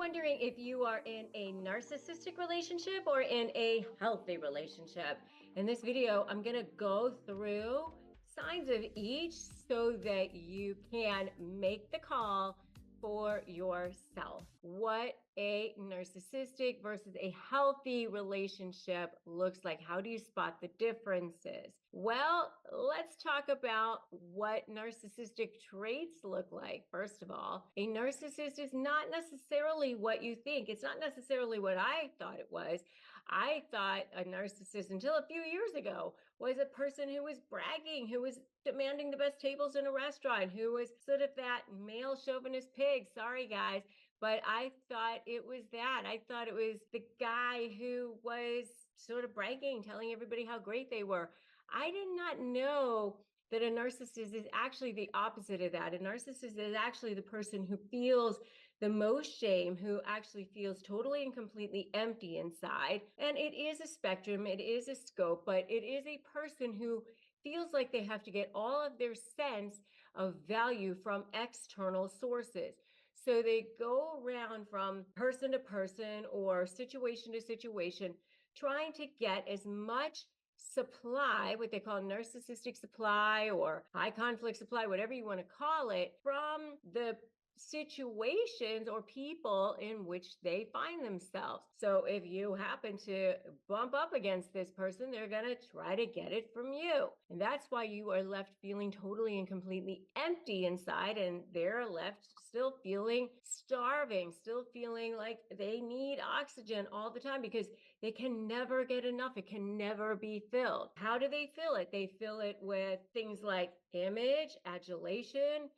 wondering if you are in a narcissistic relationship or in a healthy relationship. In this video, I'm going to go through signs of each so that you can make the call for yourself. What a narcissistic versus a healthy relationship looks like. How do you spot the differences? Well, let's talk about what narcissistic traits look like. First of all, a narcissist is not necessarily what you think. It's not necessarily what I thought it was. I thought a narcissist until a few years ago was a person who was bragging, who was demanding the best tables in a restaurant, who was sort of that male chauvinist pig. Sorry, guys. But I thought it was that. I thought it was the guy who was sort of bragging, telling everybody how great they were. I did not know that a narcissist is actually the opposite of that. A narcissist is actually the person who feels the most shame, who actually feels totally and completely empty inside. And it is a spectrum, it is a scope, but it is a person who feels like they have to get all of their sense of value from external sources. So they go around from person to person or situation to situation, trying to get as much supply, what they call narcissistic supply or high conflict supply, whatever you want to call it, from the situations or people in which they find themselves. So if you happen to bump up against this person, they're going to try to get it from you. And that's why you are left feeling totally and completely empty inside, and they're left still feeling starving, still feeling like they need oxygen all the time because they can never get enough. It can never be filled. How do they fill it? They fill it with things like image, adulation,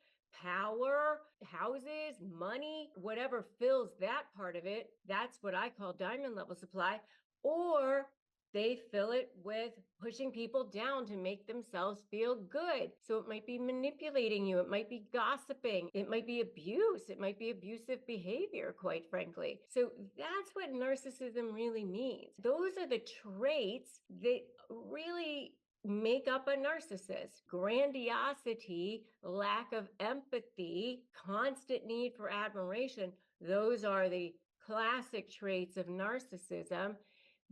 power, houses, money, whatever fills that part of it. That's what I call diamond level supply. Or they fill it with pushing people down to make themselves feel good. So it might be manipulating you. It might be gossiping. It might be abuse. It might be abusive behavior, quite frankly. So that's what narcissism really means. Those are the traits that really make up a narcissist: grandiosity, lack of empathy, constant need for admiration. Those are the classic traits of narcissism.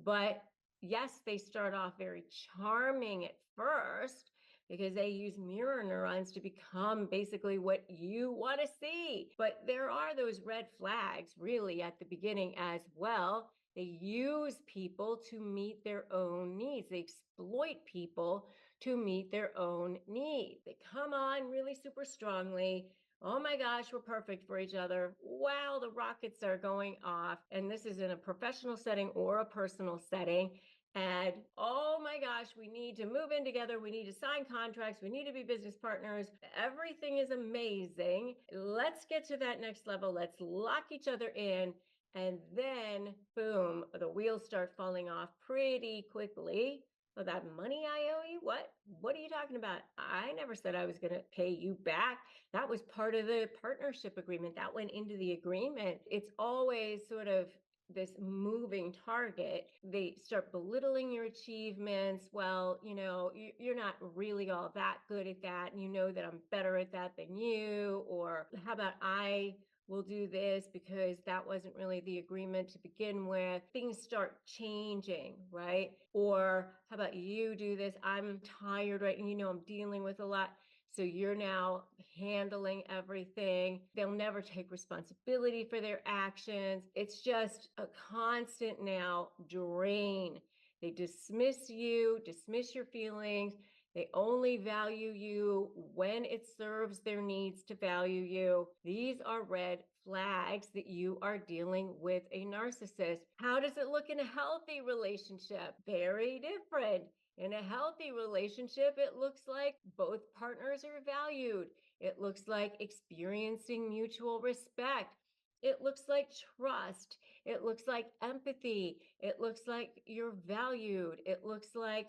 But yes, they start off very charming at first because they use mirror neurons to become basically what you want to see. But there are those red flags really at the beginning as well. They use people to meet their own needs. They exploit people to meet their own needs. They come on really super strongly. Oh my gosh, we're perfect for each other. Wow, the rockets are going off. And this is in a professional setting or a personal setting. And oh my gosh, we need to move in together. We need to sign contracts. We need to be business partners. Everything is amazing. Let's get to that next level. Let's lock each other in. And then, boom, the wheels start falling off pretty quickly. Oh, that money I owe you? What? What are you talking about? I never said I was going to pay you back. That was part of the partnership agreement. That went into the agreement. It's always sort of this moving target. They start belittling your achievements. Well, you're not really all that good at that. And you know that I'm better at that than you. Or how about I will do this because that wasn't really the agreement to begin with. Things start changing, right? Or how about you do this? I'm tired, right? And I'm dealing with a lot. So you're now handling everything. They'll never take responsibility for their actions. It's just a constant now drain. They dismiss you, dismiss your feelings. They only value you when it serves their needs to value you. These are red flags that you are dealing with a narcissist. How does it look in a healthy relationship? Very different. In a healthy relationship, it looks like both partners are valued. It looks like experiencing mutual respect. It looks like trust. It looks like empathy. It looks like you're valued. It looks like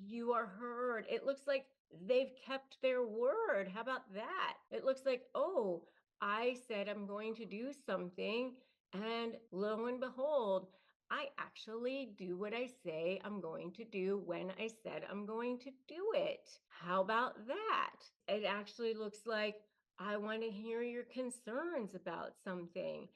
you are heard. It looks like they've kept their word. How about that? It looks like, oh, I said I'm going to do something, and lo and behold, I actually do what I say I'm going to do when I said I'm going to do it. How about that? It actually looks like I want to hear your concerns about something.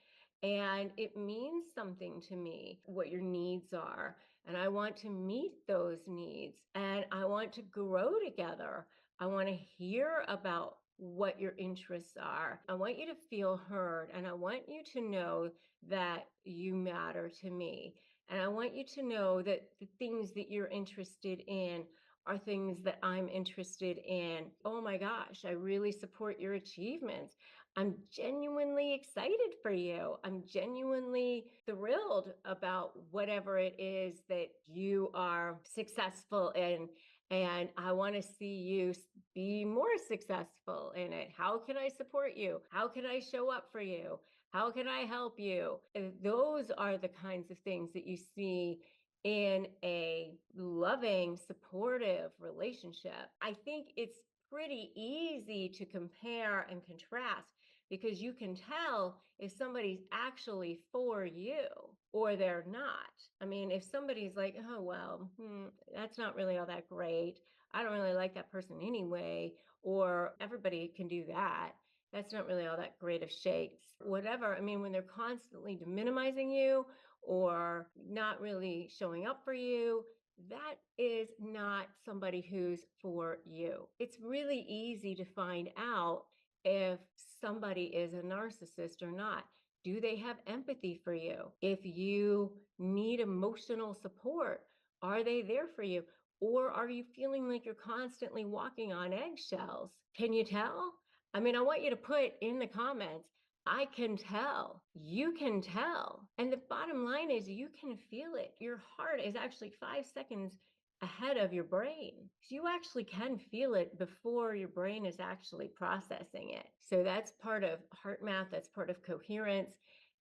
And it means something to me what your needs are. And I want to meet those needs and I want to grow together. I want to hear about what your interests are. I want you to feel heard and I want you to know that you matter to me. And I want you to know that the things that you're interested in are things that I'm interested in. Oh my gosh, I really support your achievements. I'm genuinely excited for you. I'm genuinely thrilled about whatever it is that you are successful in. And I want to see you be more successful in it. How can I support you? How can I show up for you? How can I help you? Those are the kinds of things that you see in a loving, supportive relationship. I think it's pretty easy to compare and contrast because you can tell if somebody's actually for you or they're not. I mean, if somebody's like, oh, well, that's not really all that great. I don't really like that person anyway, or everybody can do that. That's not really all that great of shakes. Whatever. I mean, when they're constantly minimizing you or not really showing up for you, that is not somebody who's for you. It's really easy to find out if somebody is a narcissist or not. Do they have empathy for you? If you need emotional support, are they there for you? Or are you feeling like you're constantly walking on eggshells? Can you tell? I mean, I want you to put in the comments, I can tell. You can tell. And the bottom line is you can feel it. Your heart is actually 5 seconds ahead of your brain. So you actually can feel it before your brain is actually processing it. So that's part of heart math, that's part of coherence.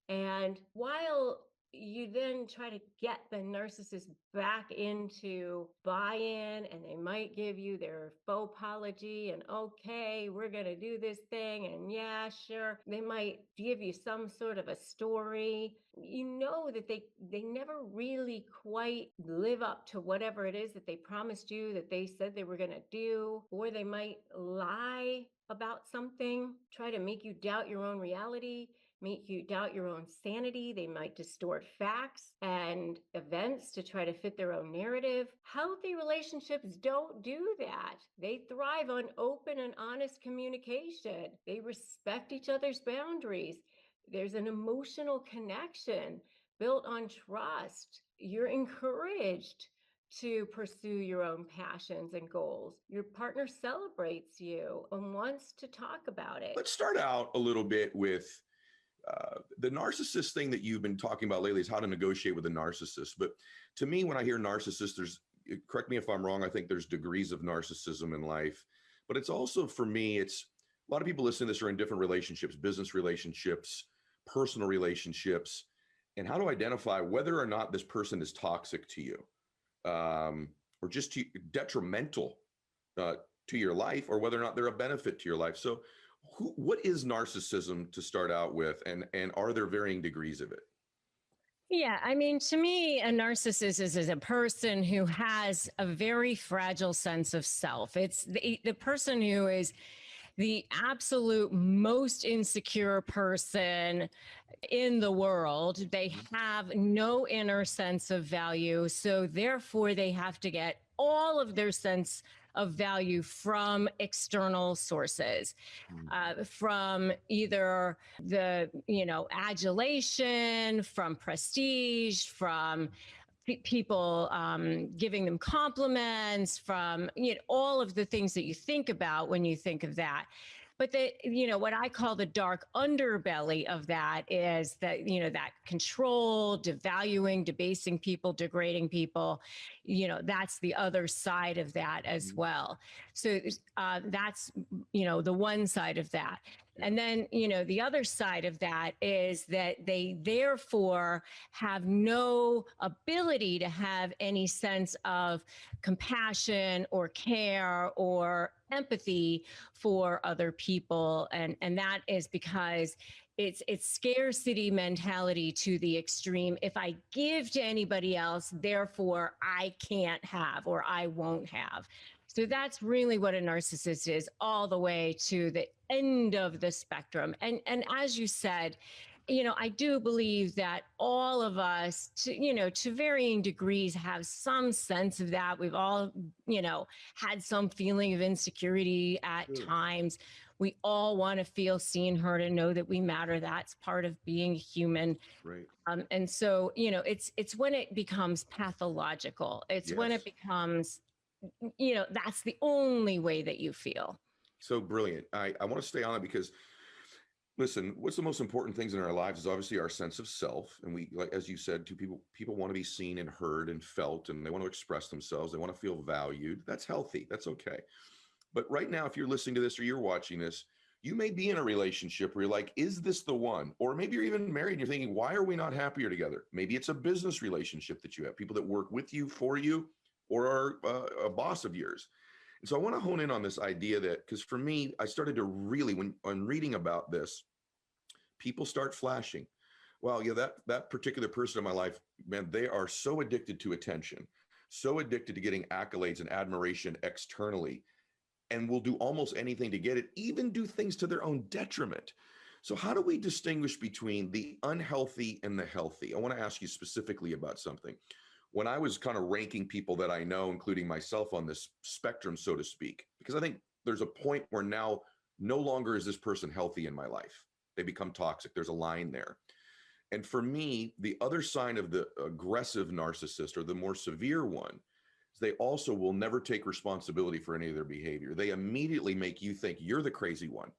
And while you then try to get the narcissist back into buy-in, and they might give you their faux apology and, okay, we're going to do this thing, and yeah, sure. They might give you some sort of a story. You know that they never really quite live up to whatever it is that they promised you, that they said they were going to do, or they might lie about something, try to make you doubt your own reality, make you doubt your own sanity. They might distort facts and events to try to fit their own narrative. Healthy relationships don't do that. They thrive on open and honest communication. They respect each other's boundaries. There's an emotional connection built on trust. You're encouraged to pursue your own passions and goals. Your partner celebrates you and wants to talk about it. Let's start out a little bit with the narcissist thing that you've been talking about lately is how to negotiate with a narcissist. But to me, when I hear narcissist, correct me if I'm wrong, I think there's degrees of narcissism in life. But it's also, for me, it's a lot of people listening to this are in different relationships, business relationships, personal relationships, and how to identify whether or not this person is toxic to you or just detrimental to your life, or whether or not they're a benefit to your life. So what is narcissism to start out with, and are there varying degrees of it? Yeah, I mean, to me, a narcissist is a person who has a very fragile sense of self. It's the person who is the absolute most insecure person in the world. They have no inner sense of value. So therefore, they have to get all of their sense of value from external sources, from either the, adulation, from prestige, from people giving them compliments, from all of the things that you think about when you think of that. But what I call the dark underbelly of that is that, that control, devaluing, debasing people, degrading people, that's the other side of that as well. So that's, the one side of that. And then, the other side of that is that they therefore have no ability to have any sense of compassion or care or empathy for other people. And that is because it's scarcity mentality to the extreme. If I give to anybody else, therefore I can't have, or I won't have. So that's really what a narcissist is, all the way to the end of the spectrum. And as you said, I do believe that all of us, to varying degrees, have some sense of that. We've all, had some feeling of insecurity at Sure. times. We all want to feel seen, heard, and know that we matter. That's part of being human. Right. And so, it's when it becomes pathological. It's when it Yes. becomes, that's the only way that you feel. So brilliant. I want to stay on it because listen, what's the most important things in our lives is obviously our sense of self. And we, like, as you said, people want to be seen and heard and felt, and they want to express themselves. They want to feel valued. That's healthy. That's okay. But right now, if you're listening to this or you're watching this, you may be in a relationship where you're like, is this the one? Or maybe you're even married and you're thinking, why are we not happier together? Maybe it's a business relationship that you have, people that work with you, for you, or are a boss of yours. And so I want to hone in on this idea that, because for me, I started to really, when reading about this, people start flashing. Well, yeah, that particular person in my life, man, they are so addicted to attention, so addicted to getting accolades and admiration externally, and will do almost anything to get it, even do things to their own detriment. So how do we distinguish between the unhealthy and the healthy? I want to ask you specifically about something. When I was kind of ranking people that I know, including myself on this spectrum, so to speak, because I think there's a point where now no longer is this person healthy in my life. They become toxic. There's a line there. And for me, the other sign of the aggressive narcissist, or the more severe one, is they also will never take responsibility for any of their behavior. They immediately make you think you're the crazy one.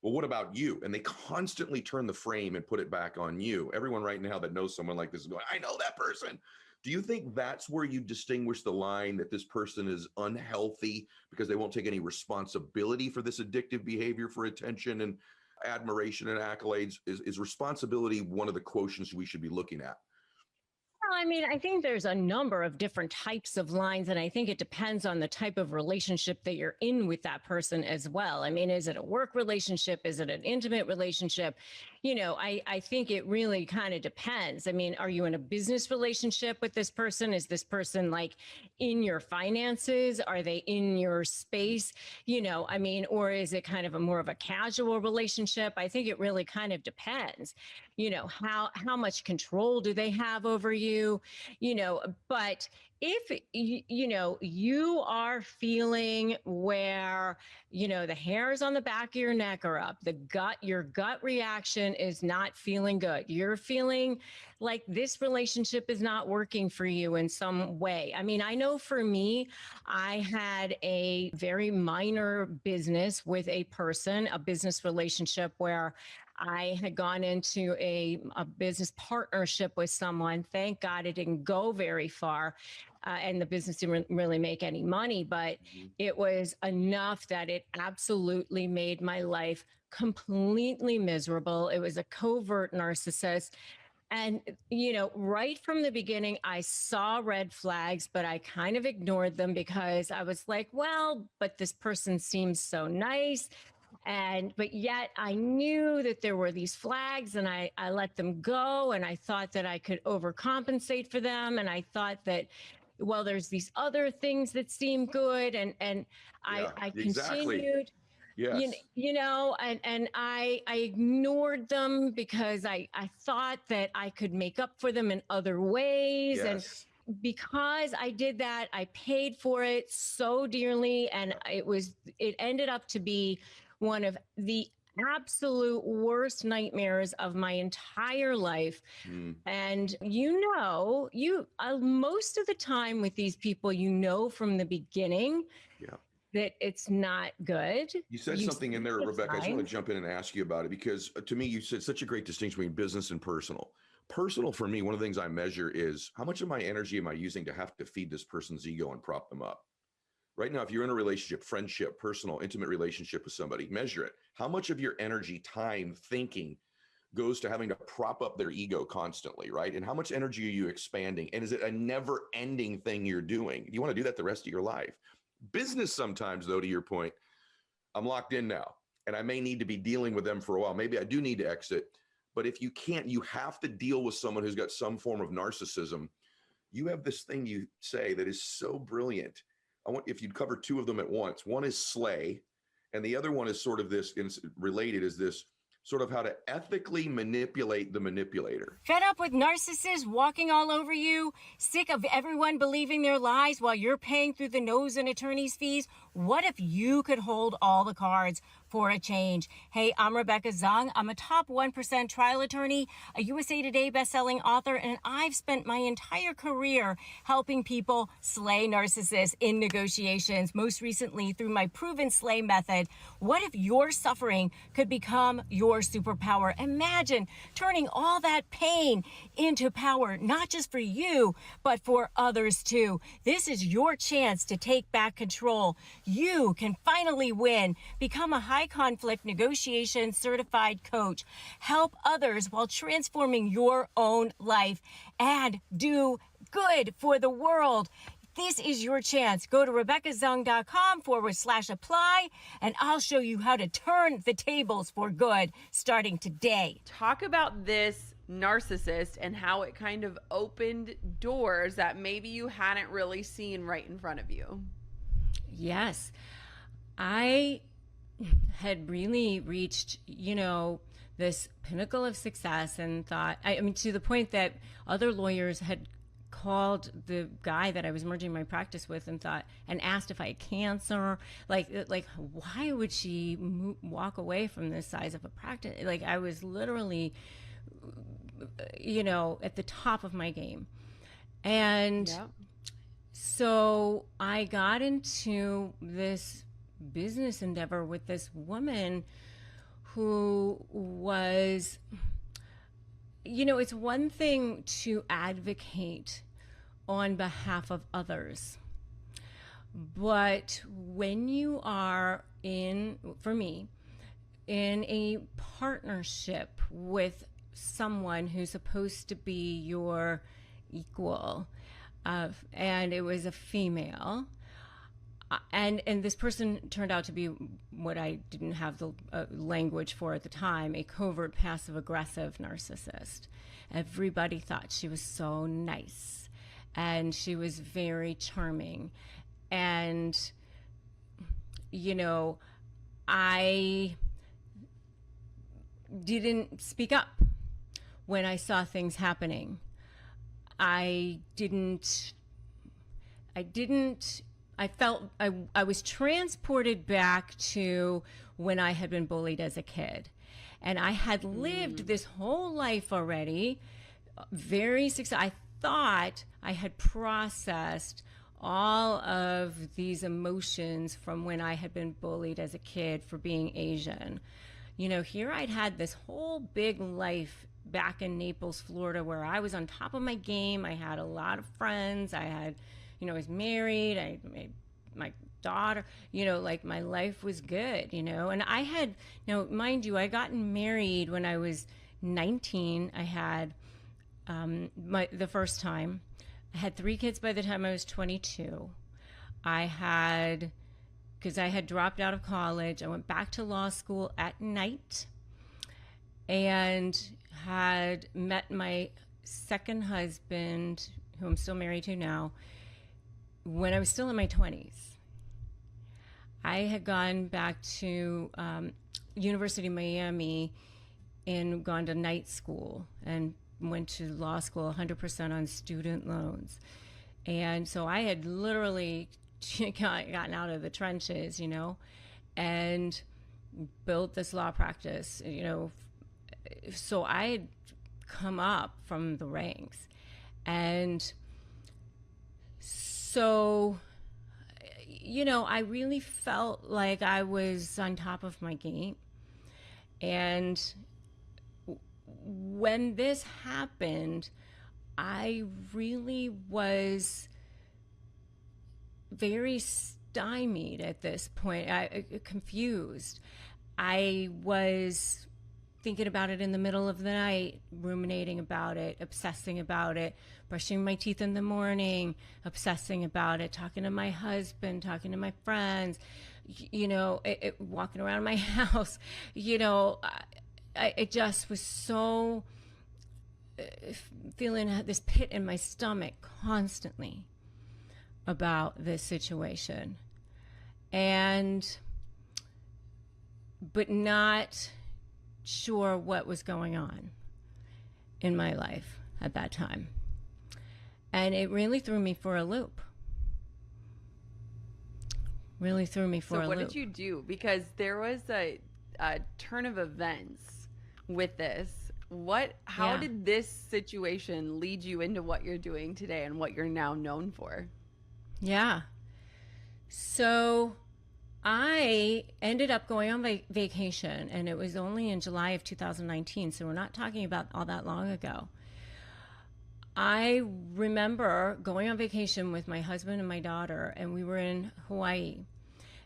Well, what about you? And they constantly turn the frame and put it back on you. Everyone right now that knows someone like this is going, I know that person. Do you think that's where you distinguish the line that this person is unhealthy because they won't take any responsibility for this addictive behavior for attention and admiration and accolades? Is responsibility one of the quotients we should be looking at? Well, I mean, I think there's a number of different types of lines, and I think it depends on the type of relationship that you're in with that person as well. I mean, is it a work relationship? Is it an intimate relationship? I think it really kind of depends. I mean, are you in a business relationship with this person? Is this person like in your finances? Are they in your space? I mean, or is it kind of a more of a casual relationship? I think it really kind of depends. How much control do they have over you? But if you are feeling where the hairs on the back of your neck are up, your gut reaction is not feeling good, you're feeling like this relationship is not working for you in some way. I mean, I know for me, I had a very minor business with a business relationship where I had gone into a business partnership with someone. Thank God it didn't go very far. And the business didn't really make any money, but it was enough that it absolutely made my life completely miserable. It was a covert narcissist. And, right from the beginning, I saw red flags, but I kind of ignored them because I was like, well, but this person seems so nice. But yet I knew that there were these flags, and I let them go. And I thought that I could overcompensate for them. And I thought that, well, there's these other things that seem good. And Yeah, I exactly. continued, Yes. and I ignored them because I thought that I could make up for them in other ways. And Yes. because I did that, I paid for it so dearly. And it ended up to be one of the absolute worst nightmares of my entire life. Mm, And most of the time with these people, from the beginning yeah. that it's not good. You said You something in see there, the Rebecca. I just want to signs. jump in and ask you about it because to me, you said such a great distinction between business and personal. Personal for me, one of the things I measure is how much of my energy am I using to have to feed this person's ego and prop them up? Right now, if you're in a relationship, friendship, personal, intimate relationship with somebody, measure it. How much of your energy, time, thinking goes to having to prop up their ego constantly, right? And how much energy are you expanding? And is it a never ending thing you're doing? You want to do that the rest of your life. Business sometimes, though, to your point, I'm locked in now and I may need to be dealing with them for a while. Maybe I do need to exit. But if you can't, you have to deal with someone who's got some form of narcissism. You have this thing you say that is so brilliant. I want if you'd cover two of them at once. One is slay, and the other one is sort of this related is this sort of how to ethically manipulate the manipulator. Fed up with narcissists walking all over you? Sick of everyone believing their lies while you're paying through the nose in attorney's fees? What if you could hold all the cards for a change? Hey, I'm Rebecca Zung. I'm a top 1% trial attorney, a USA Today bestselling author, and I've spent my entire career helping people slay narcissists in negotiations, most recently through my proven slay method. What if your suffering could become your superpower? Imagine turning all that pain into power, not just for you, but for others too. This is your chance to take back control. You can finally win. Become a high conflict negotiation certified coach. Help others while transforming your own life, and do good for the world. This is your chance. Go to RebeccaZung.com/apply, and I'll show you how to turn the tables for good starting today. Talk about this narcissist and how it kind of opened doors that maybe you hadn't really seen right in front of you. Yes. I had really reached, this pinnacle of success and thought, I mean, to the point that other lawyers had called the guy that I was merging my practice with and asked if I had cancer. Like, why would she walk away from this size of a practice? Like, I was literally, at the top of my game. And so I got into this business endeavor with this woman who was, it's one thing to advocate on behalf of others, but when you are for me, in a partnership with someone who's supposed to be your equal, and it was a female, and this person turned out to be what I didn't have the language for at the time, a covert passive-aggressive narcissist. Everybody thought she was so nice, and she was very charming. And, I didn't speak up when I saw things happening. I felt I was transported back to when I had been bullied as a kid. And I had lived this whole life already, very successful. I thought I had processed all of these emotions from when I had been bullied as a kid for being Asian. Here I'd had this whole big life back in Naples, Florida, where I was on top of my game. I had a lot of friends. I had, I was married. I made my daughter, my life was good, and I had, mind you, I gotten married when I was 19. I had the first time. I had 3 kids by the time I was 22. Because I had dropped out of college, I went back to law school at night and had met my second husband, who I'm still married to now, when I was still in my 20s. I had gone back to University of Miami and gone to night school and went to law school 100% on student loans. And so I had literally gotten out of the trenches, and built this law practice, So I had come up from the ranks. And so, I really felt like I was on top of my game. And when this happened, I really was very stymied at this point. Confused. I was thinking about it in the middle of the night, ruminating about it, obsessing about it, brushing my teeth in the morning, obsessing about it, talking to my husband, talking to my friends, walking around my house. I just was so feeling this pit in my stomach constantly about this situation. But not sure what was going on in my life at that time. And it really threw me for a loop. Really threw me for a loop. So what did you do? Because there was a turn of events with this. How did this situation lead you into what you're doing today and what you're now known for? Yeah. So I ended up going on vacation, and it was only in July of 2019, so we're not talking about all that long ago. I remember going on vacation with my husband and my daughter, and we were in Hawaii.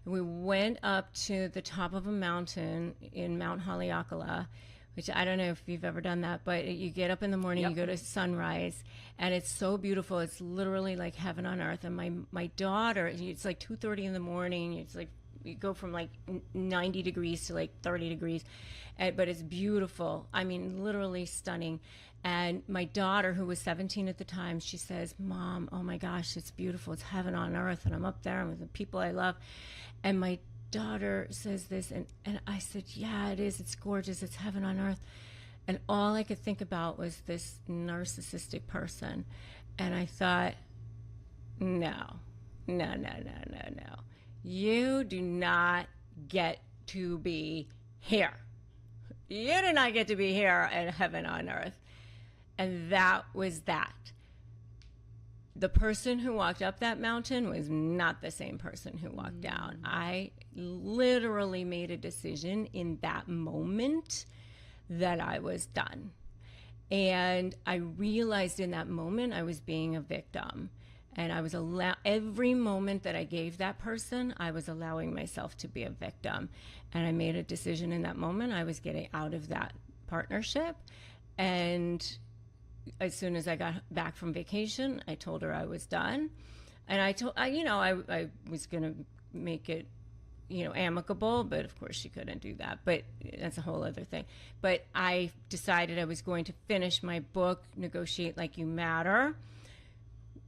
We went up to the top of a mountain in Mount Haleakala, which I don't know if you've ever done that, but you get up in the morning, you go to sunrise, and it's so beautiful. It's literally like heaven on earth. And my daughter, it's like 2:30 in the morning. It's like you go from like 90 degrees to like 30 degrees, but it's beautiful. I mean, literally stunning. And my daughter, who was 17 at the time, she says, "Mom, oh my gosh, it's beautiful. It's heaven on earth. And I'm up there with the people I love." And my daughter says this, and I said, "Yeah, it is. It's gorgeous. It's heaven on earth." And all I could think about was this narcissistic person. And I thought, no. You do not get to be here. You do not get to be here in heaven on earth. And that was that. The person who walked up that mountain was not the same person who walked down. I literally made a decision in that moment that I was done. And I realized in that moment I was being a victim. And I was every moment that I gave that person, I was allowing myself to be a victim. And I made a decision in that moment. I was getting out of that partnership. And as soon as I got back from vacation, I told her I was done. And I was going to make it, amicable, but of course she couldn't do that. But that's a whole other thing. But I decided I was going to finish my book, Negotiate Like You Matter,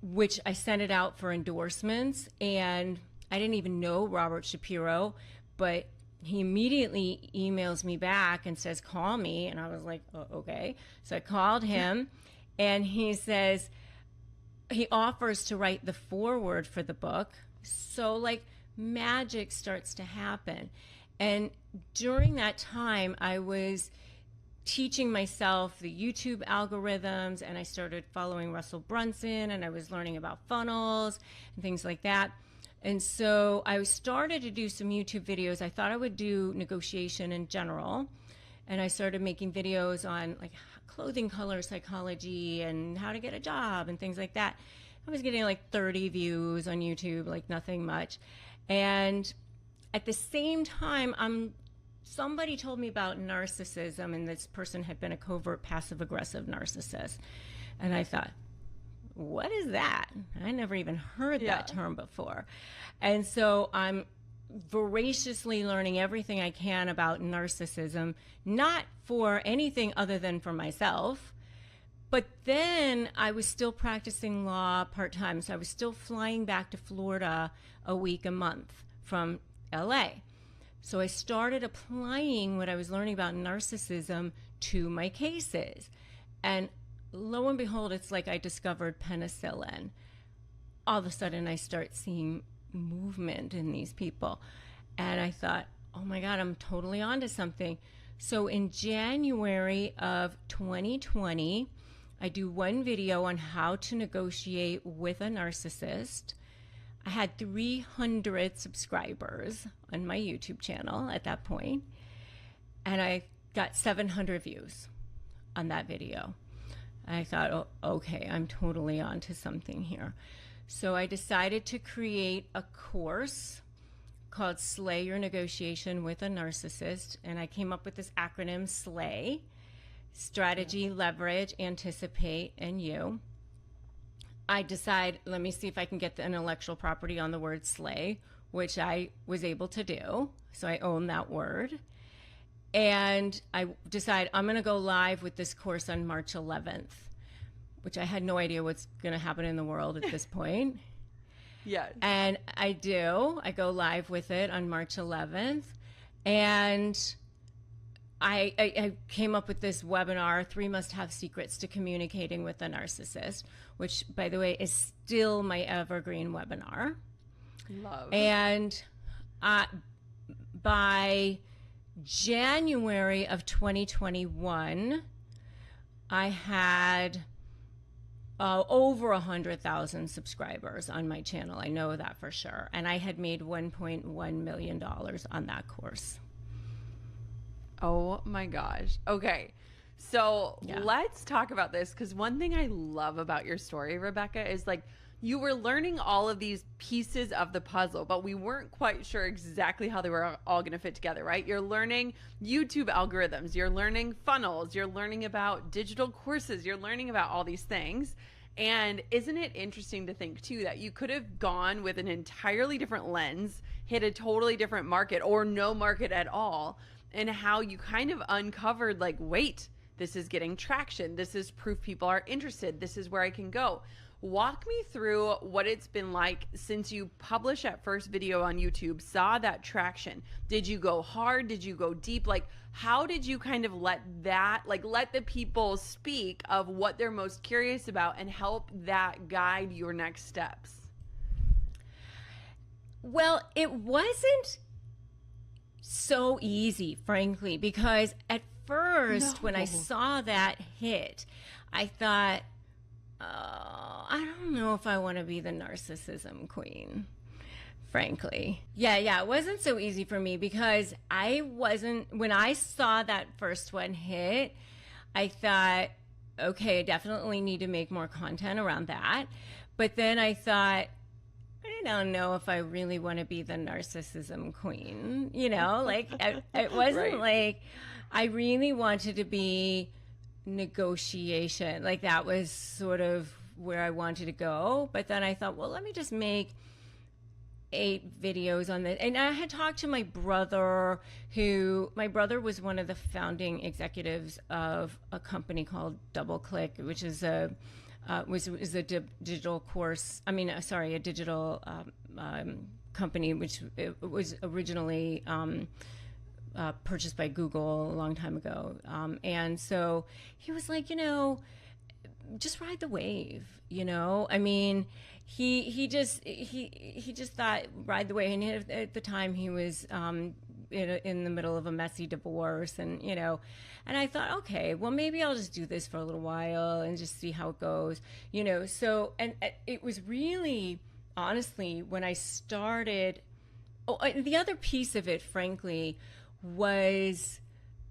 which I sent it out for endorsements. And I didn't even know Robert Shapiro, but he immediately emails me back and says, "Call me." And I was like, "Oh, okay." So I called him, and he says, he offers to write the foreword for the book. So like magic starts to happen. And during that time, I was teaching myself the YouTube algorithms, and I started following Russell Brunson, and I was learning about funnels and things like that. And so I started to do some YouTube videos. I thought I would do negotiation in general. And I started making videos on like clothing color psychology and how to get a job and things like that. I was getting like 30 views on YouTube, like nothing much. And at the same time, somebody told me about narcissism, and this person had been a covert passive-aggressive narcissist. And I thought, what is that? I never even heard that term before. And so I'm voraciously learning everything I can about narcissism, not for anything other than for myself. But then I was still practicing law part-time, so I was still flying back to Florida a week, a month from LA. So I started applying what I was learning about narcissism to my cases. And lo and behold, it's like I discovered penicillin. All of a sudden, I start seeing movement in these people. And I thought, oh my God, I'm totally onto something. So in January of 2020, I do one video on how to negotiate with a narcissist. I had 300 subscribers on my YouTube channel at that point, and I got 700 views on that video. I thought, oh, okay, I'm totally onto something here. So I decided to create a course called Slay Your Negotiation with a Narcissist, and I came up with this acronym SLAY: Strategy, Leverage, Anticipate, and You. I decide, let me see if I can get the intellectual property on the word slay, which I was able to do. So I own that word. And I decide I'm going to go live with this course on March 11th, which I had no idea what's going to happen in the world at this point. Yes. And I do. I go live with it on March 11th. And I came up with this webinar, 3 Must-Have Secrets to Communicating with a Narcissist, which, by the way, is still my evergreen webinar. Love. And by January of 2021, I had over 100,000 subscribers on my channel. I know that for sure. And I had made $1.1 million on that course. Oh my gosh. Okay. So Yeah. let's talk about this, because one thing I love about your story, Rebecca, is like you were learning all of these pieces of the puzzle, but we weren't quite sure exactly how they were all going to fit together, right? You're learning YouTube algorithms, you're learning funnels, you're learning about digital courses, you're learning about all these things. And isn't it interesting to think too that you could have gone with an entirely different lens, hit a totally different market or no market at all, and how you kind of uncovered like, wait, this is getting traction. This is proof people are interested. This is where I can go. Walk me through what it's been like since you published that first video on YouTube, saw that traction. Did you go hard? Did you go deep? Like, how did you kind of let the people speak of what they're most curious about and help that guide your next steps? Well, it wasn't so easy, frankly, because at first, when I saw that hit, I thought, I don't know if I want to be the narcissism queen, frankly. Yeah, it wasn't so easy for me because when I saw that first one hit, I thought, okay, I definitely need to make more content around that. But then I thought, I don't know if I really want to be the narcissism queen, like it wasn't like I really wanted to be negotiation. Like that was sort of where I wanted to go. But then I thought, well, let me just make 8 videos on this. And I had talked to my brother was one of the founding executives of a company called DoubleClick, which is a digital course. A digital company, which it was originally purchased by Google a long time ago. And so he was like, just ride the wave, he just thought ride the wave. And at the time he was in the middle of a messy divorce, and I thought, okay, well, maybe I'll just do this for a little while and just see how it goes, so, and it was really, honestly, when I started, the other piece of it, frankly, was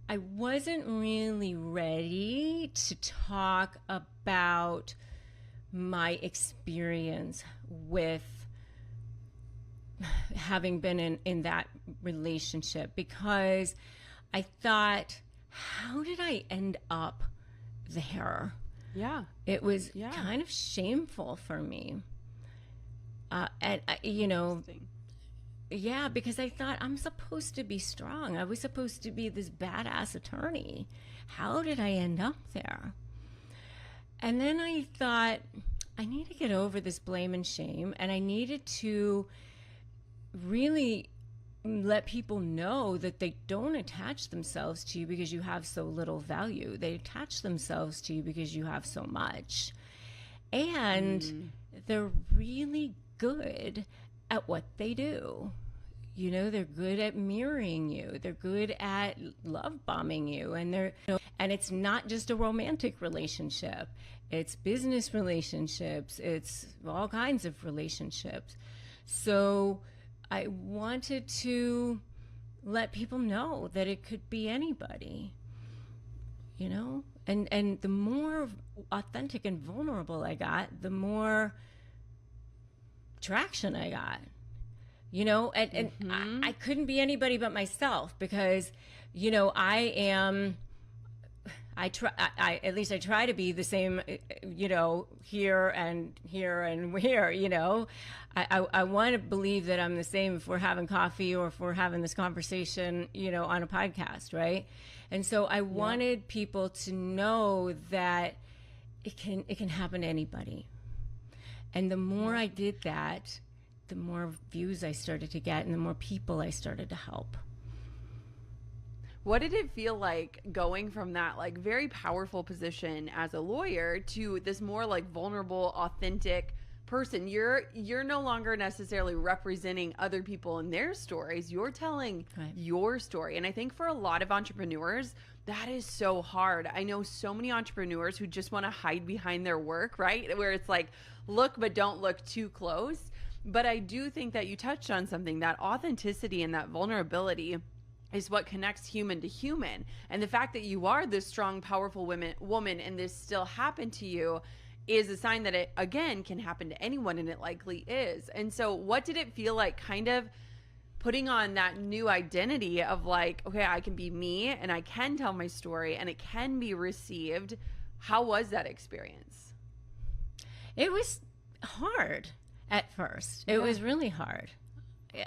I wasn't really ready to talk about my experience with having been in that relationship, because I thought, how did I end up there? Yeah. It was kind of shameful for me. Yeah, because I thought I'm supposed to be strong. I was supposed to be this badass attorney. How did I end up there? And then I thought, I need to get over this blame and shame, and I needed to really let people know that they don't attach themselves to you because you have so little value. They attach themselves to you because you have so much. And they're really good at what they do. They're good at mirroring you. They're good at love bombing you. And it's not just a romantic relationship. It's business relationships. It's all kinds of relationships. So I wanted to let people know that it could be anybody, and the more authentic and vulnerable I got, the more traction I got, and I couldn't be anybody but myself, because, I try to be the same, here and here and here, I want to believe that I'm the same if we're having coffee or if we're having this conversation, on a podcast, right? And so I wanted people to know that it can happen to anybody. And the more I did that, the more views I started to get and the more people I started to help. What did it feel like going from that like very powerful position as a lawyer to this more like vulnerable, authentic person? You're no longer necessarily representing other people and their stories. You're telling your story. And I think for a lot of entrepreneurs, that is so hard. I know so many entrepreneurs who just want to hide behind their work, right? Where it's like, look, but don't look too close. But I do think that you touched on something, that authenticity and that vulnerability is what connects human to human. And the fact that you are this strong, powerful woman and this still happened to you is a sign that it, again, can happen to anyone, and it likely is. And so what did it feel like kind of putting on that new identity of like, okay, I can be me and I can tell my story and it can be received? How was that experience? It was hard at first. It was really hard.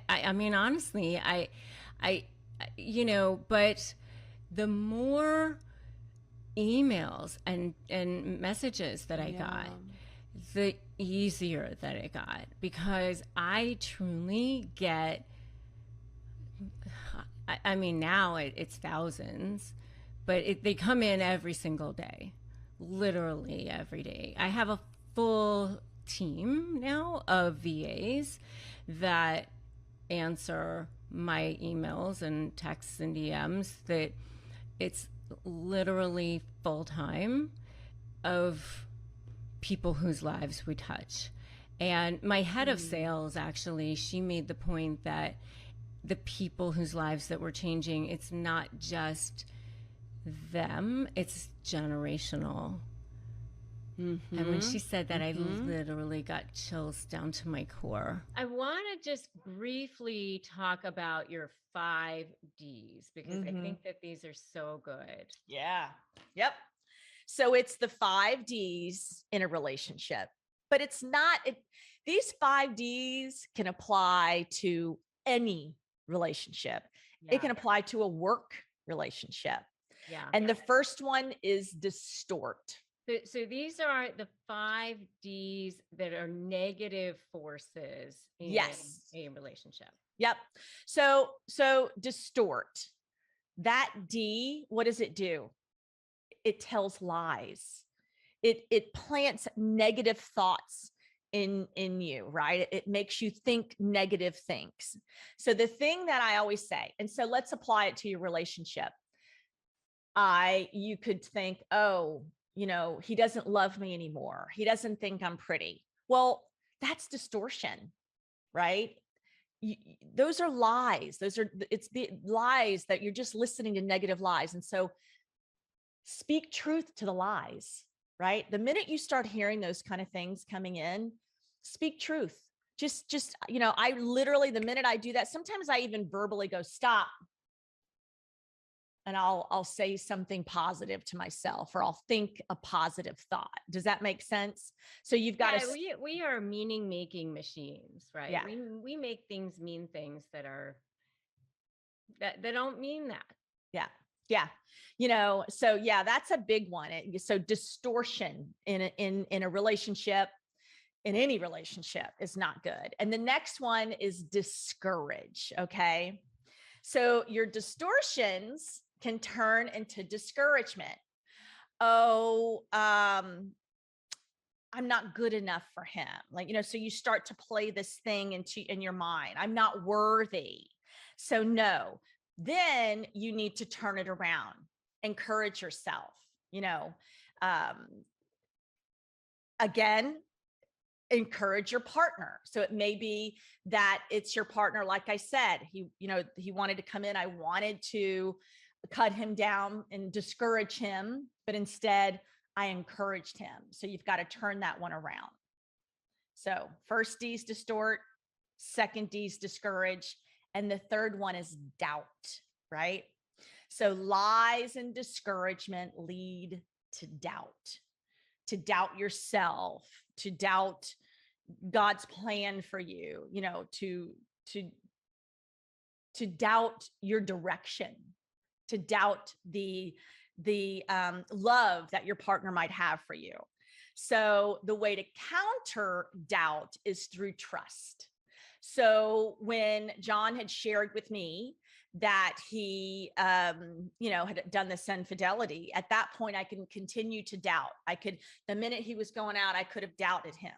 I mean, honestly, I, you know, but the more emails and messages that I got, the easier that it got, because I truly get, I mean, now it's thousands, but they come in every single day, literally every day. I have a full team now of VAs that answer my emails and texts and DMs, that it's literally full time of people whose lives we touch. And my head of sales, actually, she made the point that the people whose lives that we're changing, it's not just them, it's generational. And when she said that, I literally got chills down to my core. I want to just briefly talk about your 5 Ds, because I think that these are so good. Yeah. Yep. So it's the 5 Ds in a relationship, but it's not, these 5 Ds can apply to any relationship. It can apply to a work relationship. And the first one is distort. So these are the 5 Ds that are negative forces in a relationship. Yep. So distort. That D, what does it do? It tells lies. It plants negative thoughts in you, right? It makes you think negative things. So the thing that I always say, and so let's apply it to your relationship. You could think, oh, you know, he doesn't love me anymore. He doesn't think I'm pretty. Well, that's distortion, right? Those are lies. It's the lies that you're just listening to negative lies. And so speak truth to the lies, right? The minute you start hearing those kind of things coming in, speak truth. Just, you know, I literally, the minute I do that, sometimes I even verbally go, stop. And I'll say something positive to myself, or I'll think a positive thought. Does that make sense? So you've got to. We are meaning making machines, right? Yeah. We make things mean things that don't mean that. Yeah. Yeah. You know, so yeah, that's a big one. So distortion in a relationship, in any relationship, is not good. And the next one is discourage. Okay. So your distortions can turn into discouragement. Oh, I'm not good enough for him. Like, you know, so you start to play this thing in your mind. I'm not worthy. So no, then you need to turn it around. Encourage yourself, you know, again, encourage your partner. So it may be that it's your partner. Like I said, he wanted to come in. I wanted to cut him down and discourage him, but instead I encouraged him. So you've got to turn that one around. So first D's distort, second D's discourage, and the third one is doubt, right? So lies and discouragement lead to doubt yourself, to doubt God's plan for you, you know, to doubt your direction, to doubt the love that your partner might have for you. So the way to counter doubt is through trust. So when John had shared with me that he, had done this infidelity. At that point, I can continue to doubt. The minute he was going out, I could have doubted him.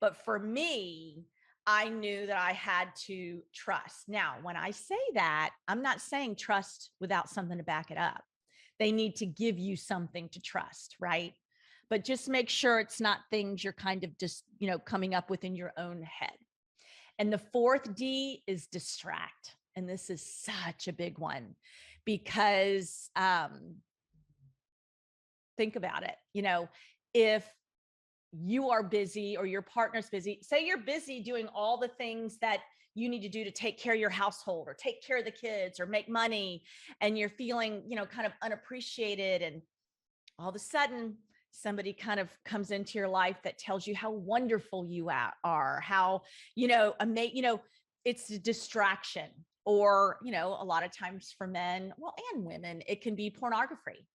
But for me, I knew that I had to trust. Now, when I say that, I'm not saying trust without something to back it up. They need to give you something to trust, right? But just make sure it's not things you're kind of just, coming up with in your own head. And the fourth D is distract. And this is such a big one because think about it. If you are busy or your partner's busy, say you're busy doing all the things that you need to do to take care of your household or take care of the kids or make money, and you're feeling, kind of unappreciated, and all of a sudden somebody kind of comes into your life that tells you how wonderful you are, how, it's a distraction. Or, a lot of times for men, well, and women, it can be pornography.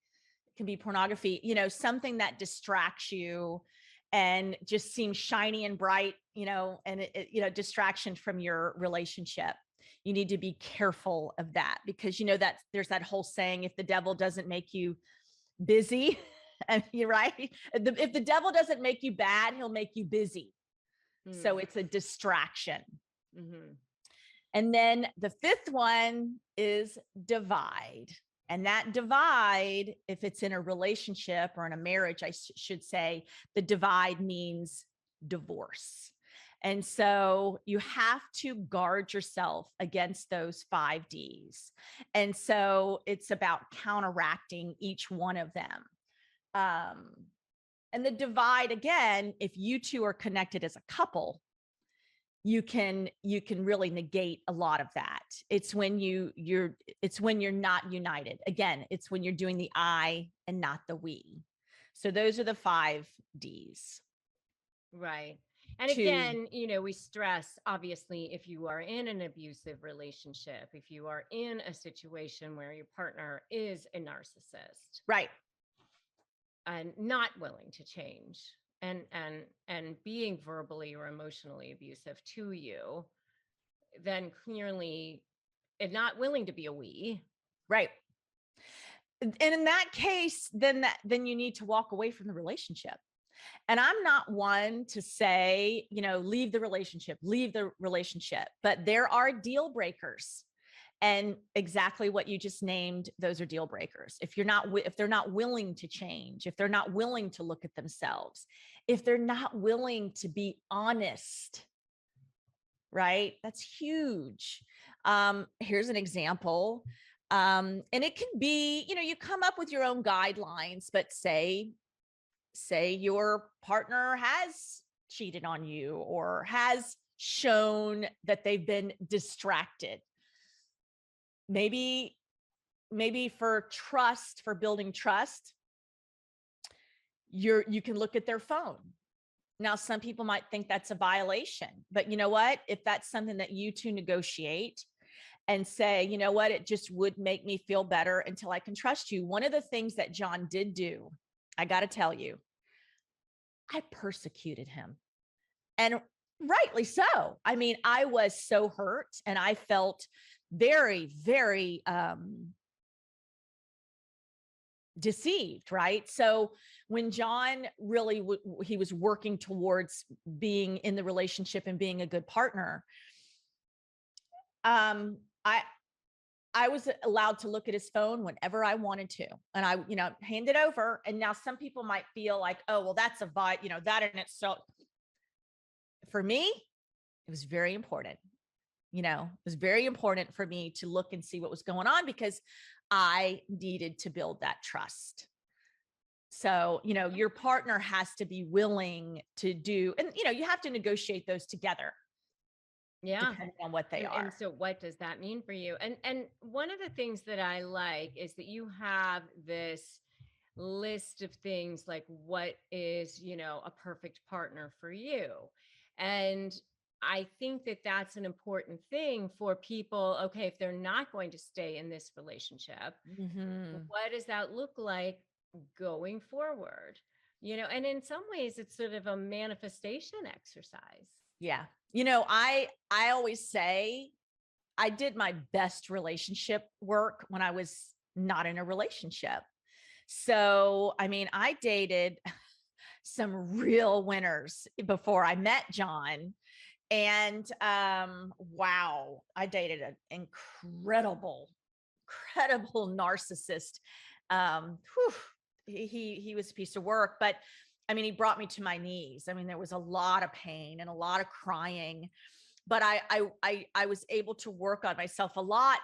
Something that distracts you and just seems shiny and bright, and distraction from your relationship. You need to be careful of that because, that there's that whole saying, if the devil doesn't make you busy, and you're right. If the devil doesn't make you bad, he'll make you busy. So it's a distraction. Mm-hmm. And then the fifth one is divide. And that divide, if it's in a relationship or in a marriage, I should say, the divide means divorce. And so you have to guard yourself against those 5 Ds. And so it's about counteracting each one of them. And the divide, again, if you two are connected as a couple, you can really negate a lot of that. It's when you're not united. Again, it's when you're doing the I and not the we. So those are the 5 Ds. Right. And again, we stress, obviously, if you are in an abusive relationship, if you are in a situation where your partner is a narcissist, right, and not willing to change, and being verbally or emotionally abusive to you, then clearly and not willing to be a we. Right. And in that case, then you need to walk away from the relationship. And I'm not one to say, leave the relationship, but there are deal breakers. And exactly what you just named, those are deal breakers. If they're not willing to change, if they're not willing to look at themselves, if they're not willing to be honest, right? That's huge. Here's an example. And it can be, you come up with your own guidelines, but say your partner has cheated on you or has shown that they've been distracted. Maybe for building trust, you can look at their phone. Now, some people might think that's a violation, but you know what? If that's something that you two negotiate and say, you know what, it just would make me feel better until I can trust you. One of the things that John did do, I got to tell you, I persecuted him, and rightly so. I mean, I was so hurt and I felt very, very deceived, right? So when John really, he was working towards being in the relationship and being a good partner, I was allowed to look at his phone whenever I wanted to, and I, hand it over. And now some people might feel like, oh, well, that's that in itself. For me, it was very important. It was very important for me to look and see what was going on because I needed to build that trust. So, your partner has to be willing to do, and, you have to negotiate those together. Yeah. Depending on what they are. And so what does that mean for you? And one of the things that I like is that you have this list of things like what is, a perfect partner for you. And I think that that's an important thing for people. Okay, if they're not going to stay in this relationship, what does that look like going forward? And in some ways it's sort of a manifestation exercise. Yeah. I always say, I did my best relationship work when I was not in a relationship. So, I mean, I dated some real winners before I met John. And wow, I dated an incredible narcissist. Whew, he was a piece of work, but I mean, he brought me to my knees. I mean, there was a lot of pain and a lot of crying, but I was able to work on myself a lot.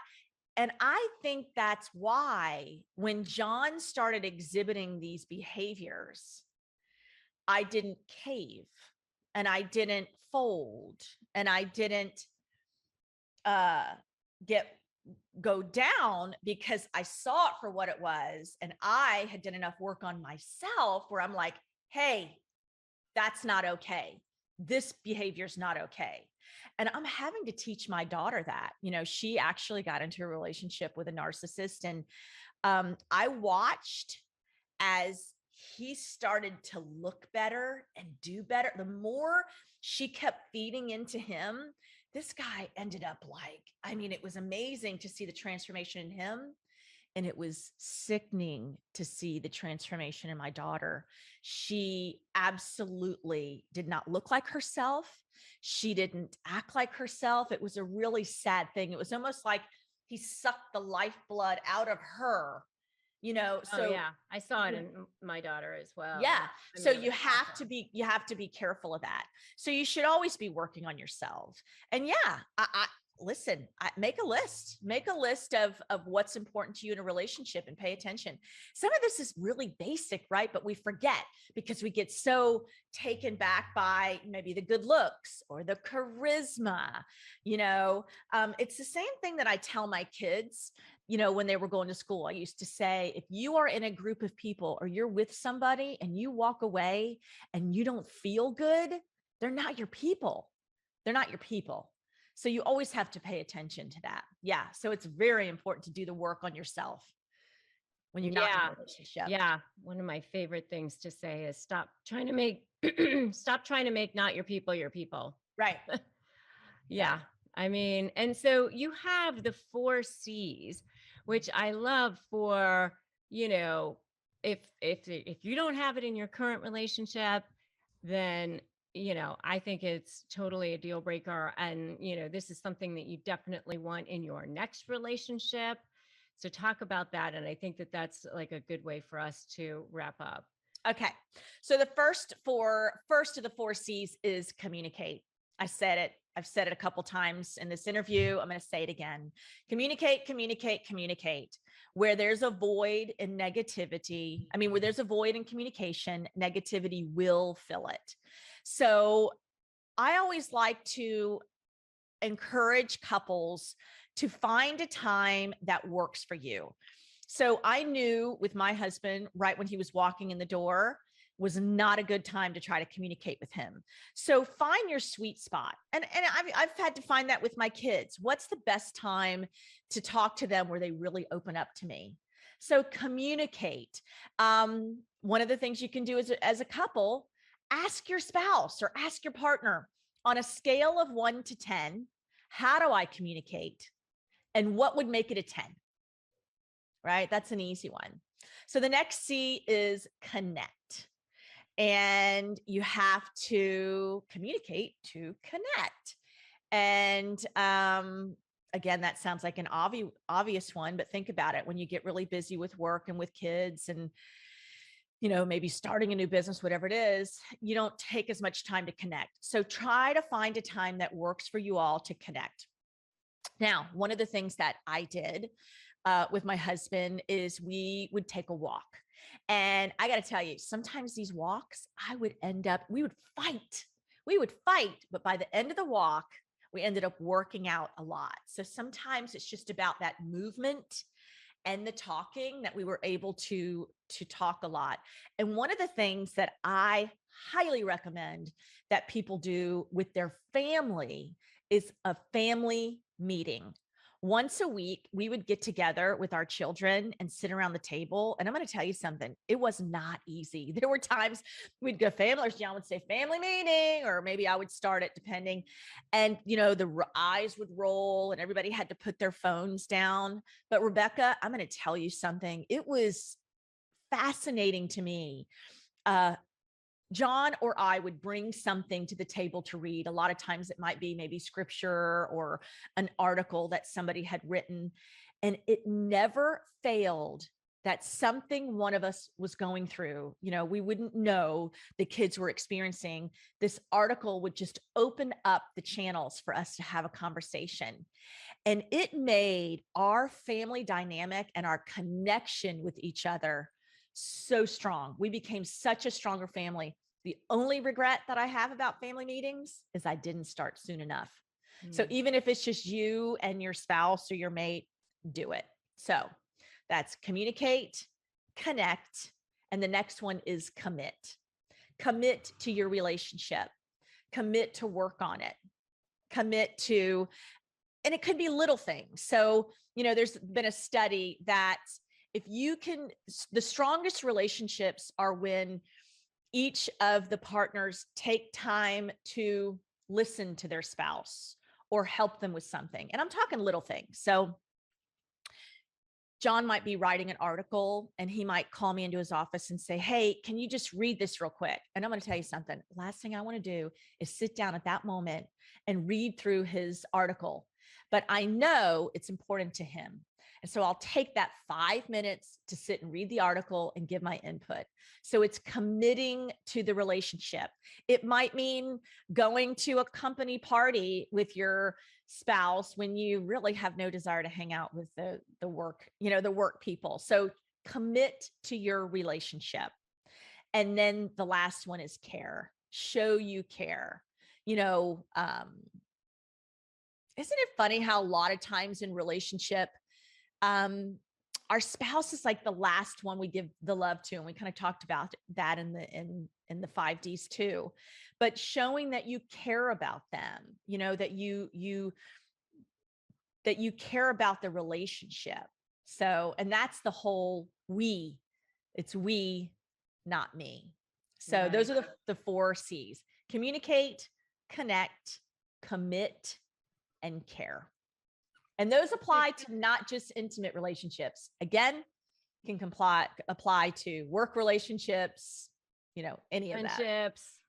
And I think that's why when John started exhibiting these behaviors, I didn't cave and I didn't fold and I didn't uh, go down, because I saw it for what it was. And I had done enough work on myself where I'm like, hey, that's not okay. This behavior is not okay. And I'm having to teach my daughter that, she actually got into a relationship with a narcissist. And I watched as he started to look better and do better. The more she kept feeding into him, this guy ended up it was amazing to see the transformation in him. And it was sickening to see the transformation in my daughter. She absolutely did not look like herself. She didn't act like herself. It was a really sad thing. It was almost like he sucked the lifeblood out of her, So yeah, I saw it in my daughter as well. Yeah. So It you was have awesome. you have to be careful of that. So you should always be working on yourself. And yeah, I listen, make a list of what's important to you in a relationship and pay attention. Some of this is really basic, right? But we forget because we get so taken back by maybe the good looks or the charisma. It's the same thing that I tell my kids. When they were going to school, I used to say, if you are in a group of people or you're with somebody and you walk away and you don't feel good, they're not your people. They're not your people. So you always have to pay attention to that. Yeah. So it's very important to do the work on yourself when you're not in a relationship. Yeah. One of my favorite things to say is stop trying to make not your people your people. Right. Yeah. I mean, and so you have the 4 C's, which I love for, if you don't have it in your current relationship, then, I think it's totally a deal breaker. And, this is something that you definitely want in your next relationship. So talk about that. And I think that that's like a good way for us to wrap up. Okay. So the first of the 4 C's is communicate. I said it. I've said it a couple times in this interview. I'm going to say it again. Communicate, communicate, communicate. Where there's a void in negativity, where there's a void in communication, negativity will fill it. So I always like to encourage couples to find a time that works for you. So I knew with my husband, right when he was walking in the door, was not a good time to try to communicate with him. So find your sweet spot. And I've had to find that with my kids. What's the best time to talk to them where they really open up to me? So communicate. One of the things you can do as a couple, ask your spouse or ask your partner on a scale of 1 to 10, how do I communicate? And what would make it a 10? Right? That's an easy one. So the next C is connect. And you have to communicate to connect. And again, that sounds like an obvious one, but think about it. When you get really busy with work and with kids and, maybe starting a new business, whatever it is, you don't take as much time to connect. So try to find a time that works for you all to connect. Now, one of the things that I did with my husband is we would take a walk. And I got to tell you, sometimes these walks, we would fight. But by the end of the walk, we ended up working out a lot. So sometimes it's just about that movement and the talking that we were able to talk a lot. And one of the things that I highly recommend that people do with their family is a family meeting. Once a week, we would get together with our children and sit around the table. And I'm going to tell you something, it was not easy. There were times we'd go family, or John would say family meeting, or maybe I would start it depending. And, the eyes would roll and everybody had to put their phones down. But Rebecca, I'm going to tell you something. It was fascinating to me. John or I would bring something to the table to read. A lot of times it might be maybe scripture or an article that somebody had written. And it never failed that something one of us was going through, we wouldn't know the kids were experiencing. This article would just open up the channels for us to have a conversation. And it made our family dynamic and our connection with each other so strong. We became such a stronger family. The only regret that I have about family meetings is I didn't start soon enough. So even if it's just you and your spouse or your mate, do it. So that's communicate, connect, and the next one is commit. Commit to your relationship. Commit to work on it. Commit to, and it could be little things. So, there's been a study that if you can, the strongest relationships are when each of the partners take time to listen to their spouse or help them with something. And I'm talking little things. So John might be writing an article and he might call me into his office and say, hey, can you just read this real quick? And I'm going to tell you something. Last thing I want to do is sit down at that moment and read through his article. But I know it's important to him. And so I'll take that 5 minutes to sit and read the article and give my input. So it's committing to the relationship. It might mean going to a company party with your spouse when you really have no desire to hang out with the work, the work people. So commit to your relationship. And then the last one is care. Show you care. Isn't it funny how a lot of times in relationship, our spouse is like the last one we give the love to. And we kind of talked about that in the 5Ds too, but showing that you care about them, that you care about the relationship. So, and that's the whole it's we, not me. So right. Those are the 4 C's: communicate, connect, commit, and care. And those apply to not just intimate relationships. Again, can apply to work relationships, any of that. Friendships.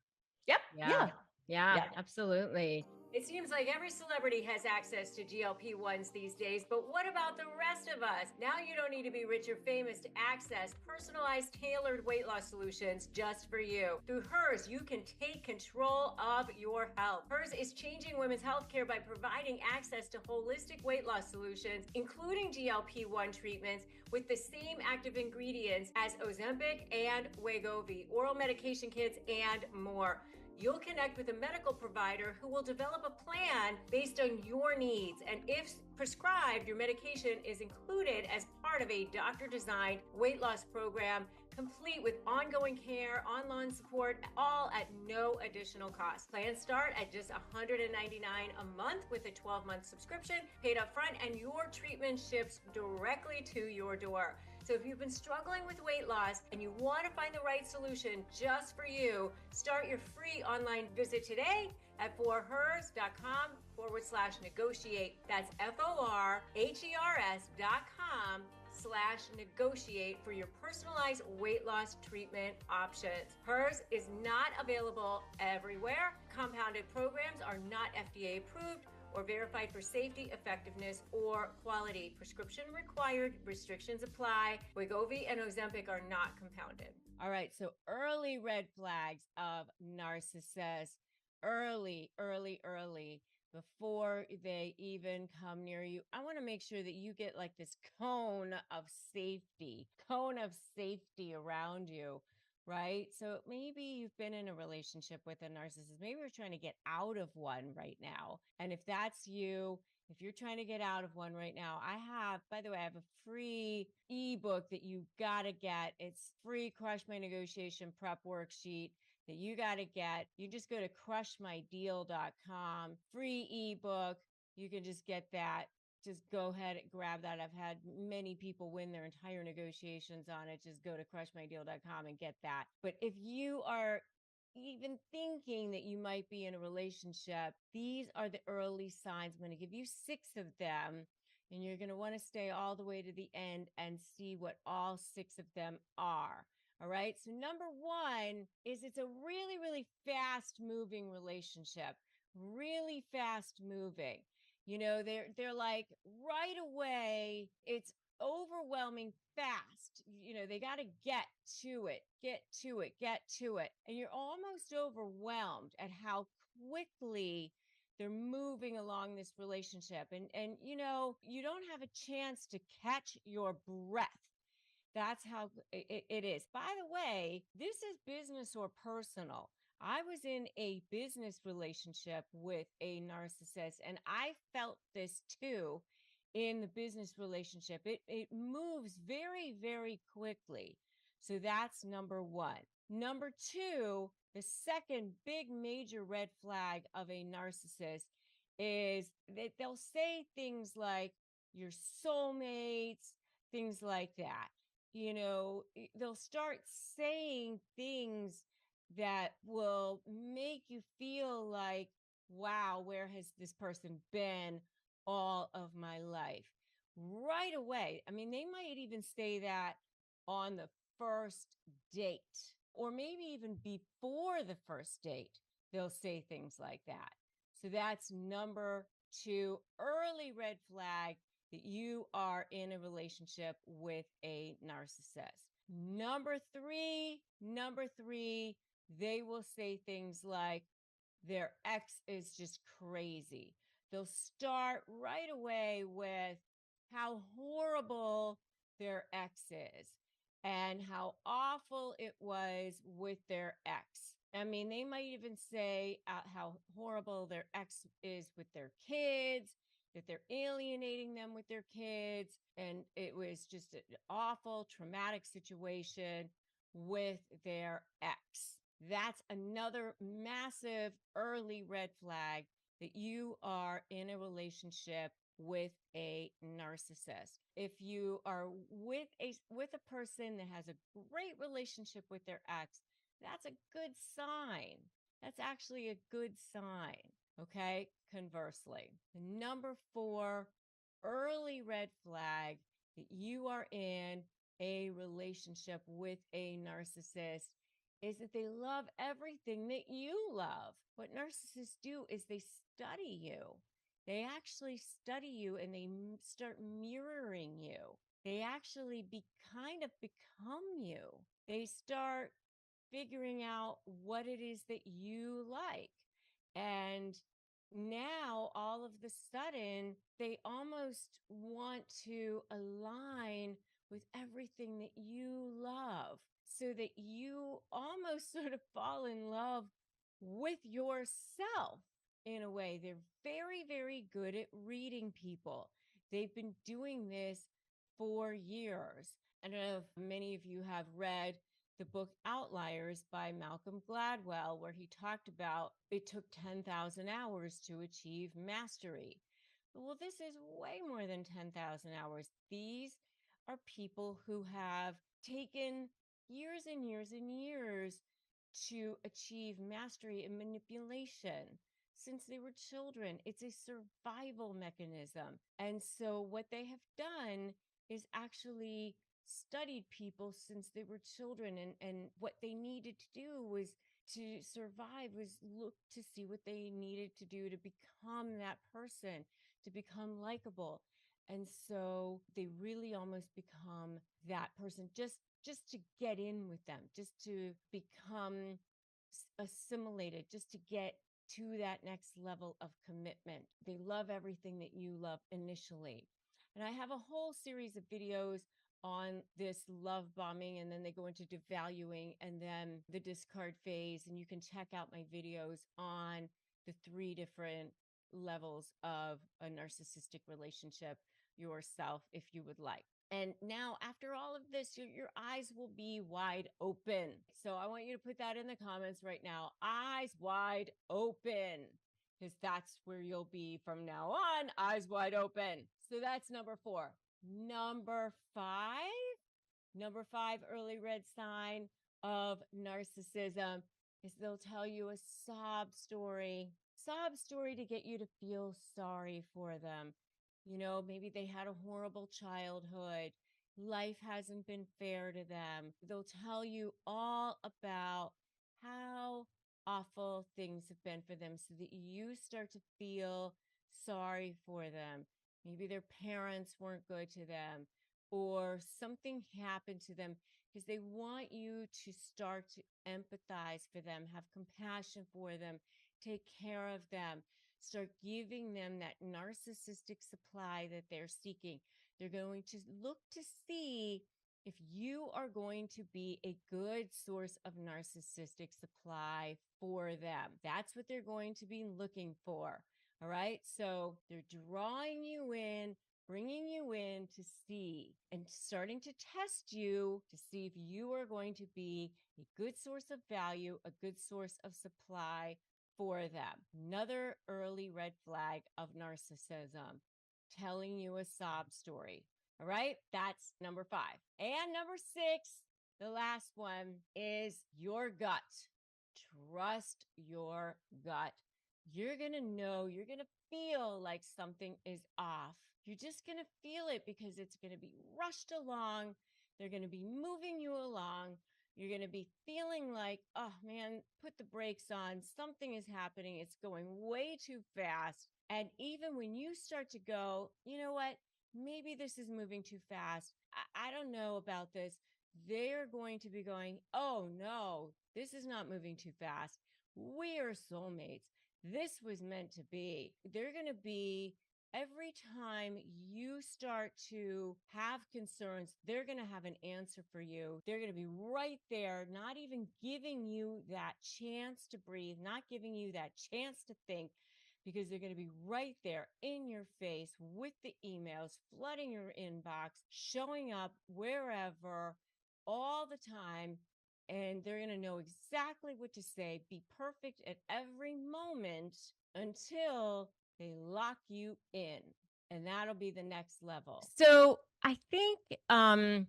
Yep. Yeah, absolutely. It seems like every celebrity has access to GLP-1s these days, but what about the rest of us? Now you don't need to be rich or famous to access personalized, tailored weight loss solutions just for you. Through Hers, you can take control of your health. Hers is changing women's healthcare by providing access to holistic weight loss solutions, including GLP-1 treatments with the same active ingredients as Ozempic and Wegovy, oral medication kits, and more. You'll connect with a medical provider who will develop a plan based on your needs. And if prescribed, your medication is included as part of a doctor-designed weight loss program, complete with ongoing care, online support, all at no additional cost. Plans start at just $199 a month with a 12-month subscription, paid up front, and your treatment ships directly to your door. So if you've been struggling with weight loss and you want to find the right solution just for you, start your free online visit today at forhers.com/negotiate. That's forhers.com/negotiate for your personalized weight loss treatment options. Hers is not available everywhere. Compounded programs are not FDA approved or verified for safety, effectiveness, or quality. Prescription required. Restrictions apply. Wegovy and Ozempic are not compounded. All right, so early red flags of narcissists. Early, before they even come near you. I want to make sure that you get like this cone of safety around you. Right? So maybe you've been in a relationship with a narcissist. Maybe you're trying to get out of one right now. And if that's you, if you're trying to get out of one right now, by the way, I have a free ebook that you got to get. It's free Crush My Negotiation Prep Worksheet that you got to get. You just go to crushmydeal.com, free ebook. You can just get that. just go ahead and grab that. I've had many people win their entire negotiations on it. Just go to crushmydeal.com and get that. But if you are even thinking that you might be in a relationship, these are the early signs. I'm going to give you 6 of them, and you're going to want to stay all the way to the end and see what all 6 of them are. All right. So number 1 is it's a really, really fast moving relationship, really fast moving. You know, they're like right away, it's overwhelming fast. You know, they got to get to it, get to it, get to it. And you're almost overwhelmed at how quickly they're moving along this relationship. And you know, you don't have a chance to catch your breath. That's how it is. By the way, this is business or personal. I was in a business relationship with a narcissist, and I felt this too in the business relationship. It moves very, very quickly. So that's number 1. Number 2, the second big major red flag of a narcissist is that they'll say things like your soulmates, things like that. You know, they'll start saying things that will make you feel like, wow, where has this person been all of my life? Right away. I mean, they might even say that on the first date, or maybe even before the first date, they'll say things like that. So that's number 2, early red flag that you are in a relationship with a narcissist. Number three, they will say things like their ex is just crazy. They'll start right away with how horrible their ex is and how awful it was with their ex. I mean, they might even say how horrible their ex is with their kids, that they're alienating them with their kids. And it was just an awful, traumatic situation with their ex. That's another massive early red flag that you are in a relationship with a narcissist. If you are with a person that has a great relationship with their ex, that's a good sign. That's actually a good sign. Okay. Conversely, the number 4 early red flag that you are in a relationship with a narcissist is that they love everything that you love. What narcissists do is they study you. They actually study you and they start mirroring you. They actually kind of become you. They start figuring out what it is that you like. And now all of a sudden, they almost want to align with everything that you love so that you almost sort of fall in love with yourself in a way. They're very, very good at reading people. They've been doing this for years. I don't know if many of you have read the book Outliers by Malcolm Gladwell, where he talked about it took 10,000 hours to achieve mastery. Well, this is way more than 10,000 hours. These are people who have taken years and years and years to achieve mastery and manipulation since they were children. It's a survival mechanism. And so what they have done is actually studied people since they were children, and what they needed to do was to survive was look to see what they needed to do to become that person, to become likable. And so they really almost become that person just to get in with them, just to become assimilated, just to get to that next level of commitment. They love everything that you love initially. And I have a whole series of videos on this love bombing, and then they go into devaluing and then the discard phase. And you can check out my videos on the 3 different levels of a narcissistic relationship yourself if you would like. And now after all of this, your eyes will be wide open. So I want you to put that in the comments right now. Eyes wide open. because that's where you'll be from now on, eyes wide open. So that's number 4. Number five, early red sign of narcissism is they'll tell you a sob story to get you to feel sorry for them. You know, maybe they had a horrible childhood. Life hasn't been fair to them. They'll tell you all about how awful things have been for them so that you start to feel sorry for them. Maybe their parents weren't good to them or something happened to them, because they want you to start to empathize for them, have compassion for them, take care of them, start giving them that narcissistic supply that they're seeking. They're going to look to see if you are going to be a good source of narcissistic supply for them. That's what they're going to be looking for. All right. So they're drawing you in, bringing you in to see and starting to test you to see if you are going to be a good source of value, a good source of supply for them. Another early red flag of narcissism, telling you a sob story. All right, that's number 5. And number 6, the last one, is your gut. Trust your gut. You're going to know, you're going to feel like something is off. You're just going to feel it because it's going to be rushed along. They're going to be moving you along. You're going to be feeling like, oh man, put the brakes on. Something is happening. It's going way too fast. And even when you start to go, you know what? Maybe this is moving too fast. I don't know about this. They're going to be going, oh no, this is not moving too fast. We are soulmates. This was meant to be. They're going to be, every time you start to have concerns, they're going to have an answer for you. They're going to be right there, not even giving you that chance to breathe, not giving you that chance to think, because they're going to be right there in your face with the emails, flooding your inbox, showing up wherever all the time. And they're going to know exactly what to say, be perfect at every moment until they lock you in. And that'll be the next level. So I think that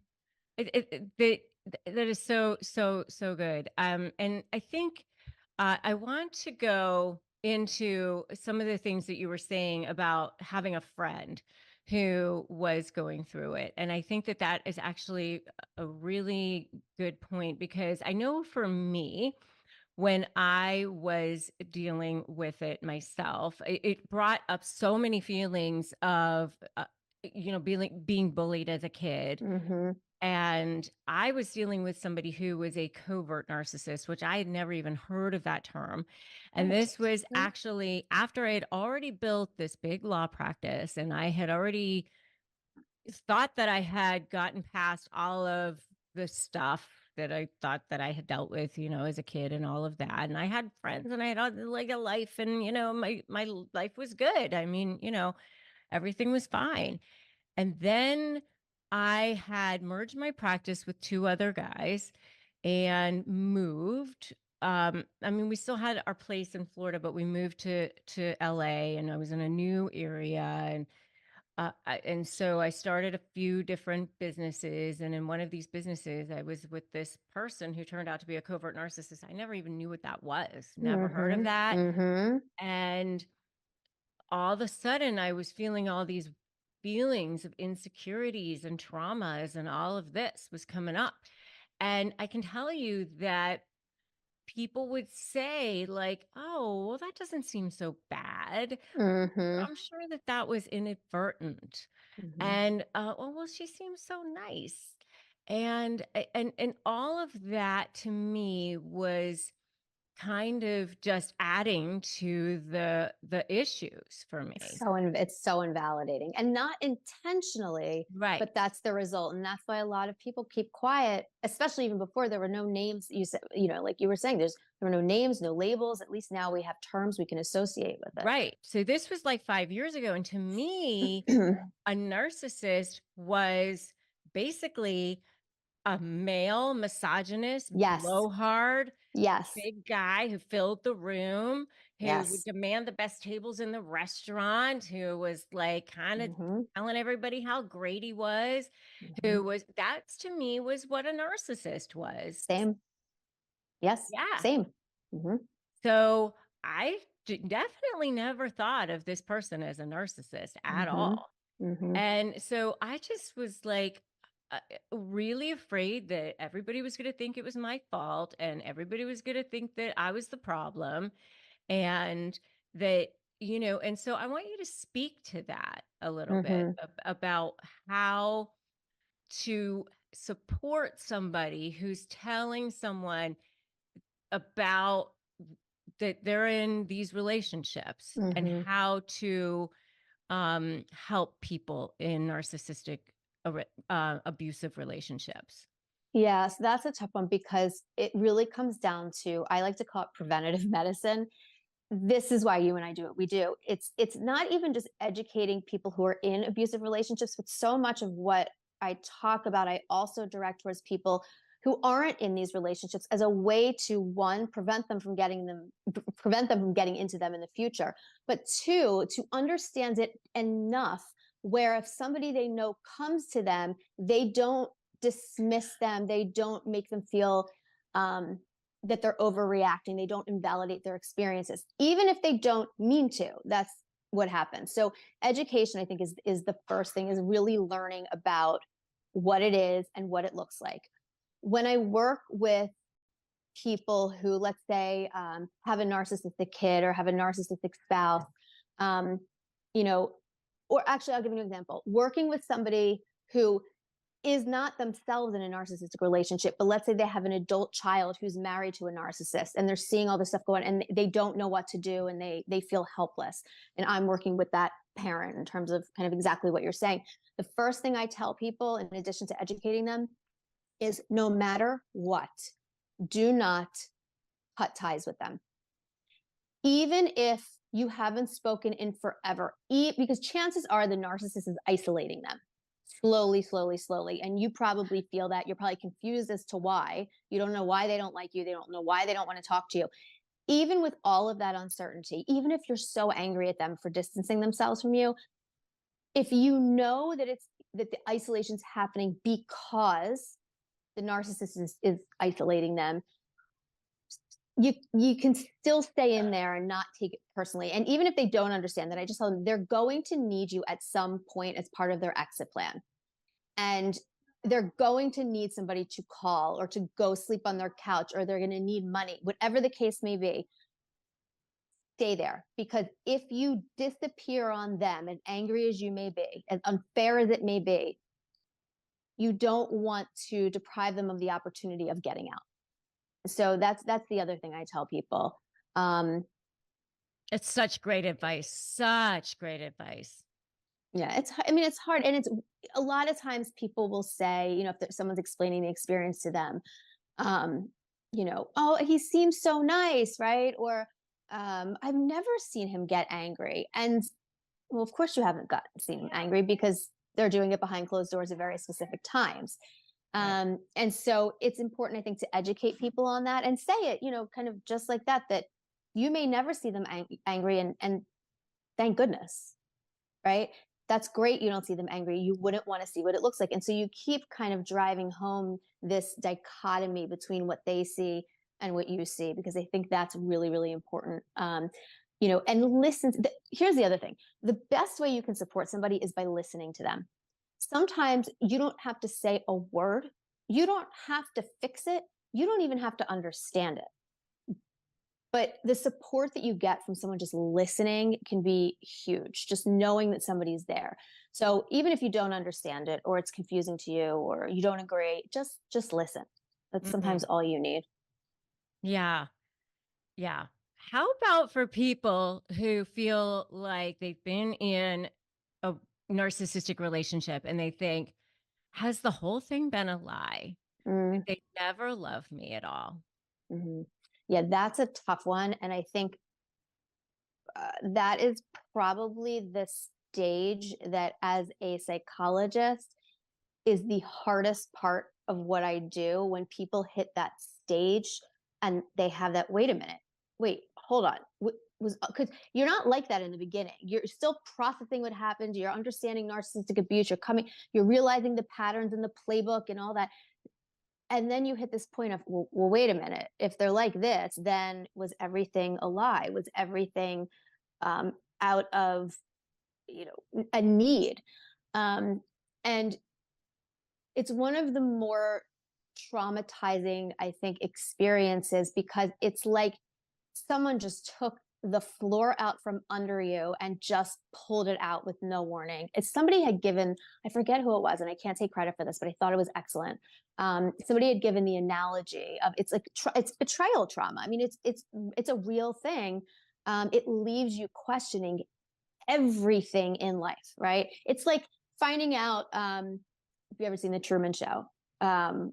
is so good. And I think I want to go into some of the things that you were saying about having a friend who was going through it. And I think that that is actually a really good point, because I know for me, when I was dealing with it myself, it brought up so many feelings of, being bullied as a kid. Mm-hmm. And I was dealing with somebody who was a covert narcissist, which I had never even heard of that term. And this was actually after I had already built this big law practice, and I had already thought that I had gotten past all of the stuff that I thought that I had dealt with, as a kid and all of that. And I had friends and I had like a life, and, my life was good. I mean, everything was fine. And then I had merged my practice with 2 other guys and moved. We still had our place in Florida, but we moved to LA, and I was in a new area. And so I started a few different businesses. And in one of these businesses, I was with this person who turned out to be a covert narcissist. I never even knew what that was. Never heard of that. Mm-hmm. And all of a sudden I was feeling all these feelings of insecurities and traumas, and all of this was coming up. And I can tell you that people would say like, oh, well, that doesn't seem so bad. Mm-hmm. I'm sure that that was inadvertent. Mm-hmm. And well, she seems so nice. And all of that to me was kind of just adding to the issues for me. It's so invalidating, and not intentionally, Right. but that's the result. And that's why a lot of people keep quiet, especially even before there were no names. You said, like you were saying, there were no names, no labels. At least now we have terms we can associate with it. Right. So this was like 5 years ago. And to me, a narcissist was basically a male misogynist, Yes. blowhard, Yes. big guy who filled the room, who would Yes. demand the best tables in the restaurant, who was like kind of Mhm. telling everybody how great he was, Mhm. who was, that's to me was what a narcissist was. Same. Yes. Yeah. Same. Mhm. So I definitely never thought of this person as a narcissist at Mhm. all. Mhm. And so I just was like really afraid that everybody was going to think it was my fault and everybody was going to think that I was the problem and that, you know, and so I want you to speak to that a little bit Mhm. about how to support somebody who's telling someone about that they're in these relationships and Mhm. how to help people in narcissistic abusive relationships. Yeah, so that's a tough one because it really comes down to, I like to call it preventative medicine. This is why you and I do what we do. It's not even just educating people who are in abusive relationships, but so much of what I talk about, I also direct towards people who aren't in these relationships as a way to, one, prevent them from getting into them in the future, but two, to understand it enough where if somebody they know comes to them, they don't dismiss them, they don't make them feel that they're overreacting. They don't invalidate their experiences, even if they don't mean to. That's what happens. So education, I think, is the first thing, is really learning about what it is and what it looks like. When I work with people who, let's say, have a narcissistic kid or have a narcissistic spouse, um, you know, or actually, I'll give you an example. Working with somebody who is not themselves in a narcissistic relationship, but let's say they have an adult child who's married to a narcissist and they're seeing all this stuff going on and they don't know what to do and they feel helpless. And I'm working with that parent in terms of kind of exactly what you're saying. The first thing I tell people, in addition to educating them, is no matter what, do not cut ties with them. Even if you haven't spoken in forever, because chances are the narcissist is isolating them slowly, slowly, slowly. And you probably feel that. You're probably confused as to why. You don't know why they don't like you. They don't know why they don't want to talk to you. Even with all of that uncertainty, even if you're so angry at them for distancing themselves from you, if you know that that the isolation's happening because the narcissist is isolating them, you can still stay in there and not take it personally. And even if they don't understand that, I just tell them they're going to need you at some point as part of their exit plan. And they're going to need somebody to call or to go sleep on their couch, or they're going to need money, whatever the case may be. Stay there, because if you disappear on them, as angry as you may be, as unfair as it may be, you don't want to deprive them of the opportunity of getting out. So that's the other thing I tell people. It's such great advice. Such great advice. Yeah, I mean, it's hard. And it's a lot of times people will say, if someone's explaining the experience to them, um, oh, he seems so nice, right? Or I've never seen him get angry. And well, of course you haven't seen him angry, because they're doing it behind closed doors at very specific times. Right. And so it's important, I think, to educate people on that and say it, kind of just like that, that you may never see them angry, and thank goodness, right? That's great. You don't see them angry. You wouldn't want to see what it looks like. And so you keep kind of driving home this dichotomy between what they see and what you see, because I think that's really, really important. And listen. Here's the other thing. The best way you can support somebody is by listening to them. Sometimes you don't have to say a word. You don't have to fix it. You don't even have to understand it. But the support that you get from someone just listening can be huge, just knowing that somebody's there. So even if you don't understand it, or it's confusing to you, or you don't agree, just listen. That's sometimes all you need. Yeah. Yeah. How about for people who feel like they've been in a narcissistic relationship and they think, has the whole thing been a lie? Mm, They never love me at all. mhm. Yeah, that's a tough one. And I think that is probably the stage that, as a psychologist, is the hardest part of what I do when people hit that stage and they have that, wait a minute, wait, hold on. Was because you're not like that in the beginning. You're still processing what happened. You're understanding narcissistic abuse. You're realizing the patterns in the playbook and all that. And then you hit this point of, well, wait a minute. If they're like this, then was everything a lie? Was everything out of, a need? And it's one of the more traumatizing, I think, experiences, because it's like someone just took the floor out from under you and just pulled it out with no warning. If somebody had given, I forget who it was, and I can't take credit for this, but I thought it was excellent. Somebody had given the analogy of, it's like it's betrayal trauma. I mean, it's a real thing. It leaves you questioning everything in life, right? It's like finding out. Have you ever seen the Truman Show?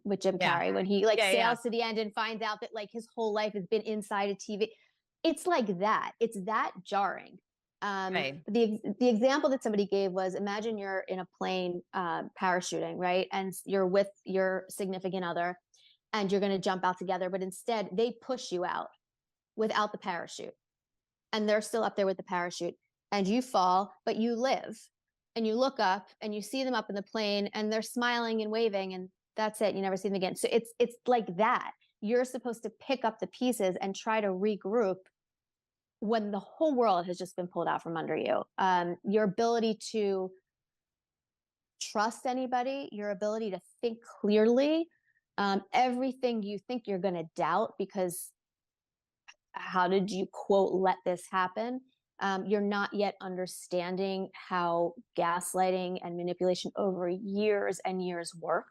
With Jim Carrey, when he sails to the end and finds out that like his whole life has been inside a TV. It's like that. It's that jarring. Right. The example that somebody gave was, imagine you're in a plane parachuting, right? And you're with your significant other and you're going to jump out together, but instead they push you out without the parachute. And they're still up there with the parachute, and you fall, but you live. And you look up and you see them up in the plane and they're smiling and waving, and that's it. You never see them again. So it's like that. You're supposed to pick up the pieces and try to regroup when the whole world has just been pulled out from under you. Your ability to trust anybody, your ability to think clearly, everything you think you're going to doubt because how did you, quote, let this happen? You're not yet understanding how gaslighting and manipulation over years and years work.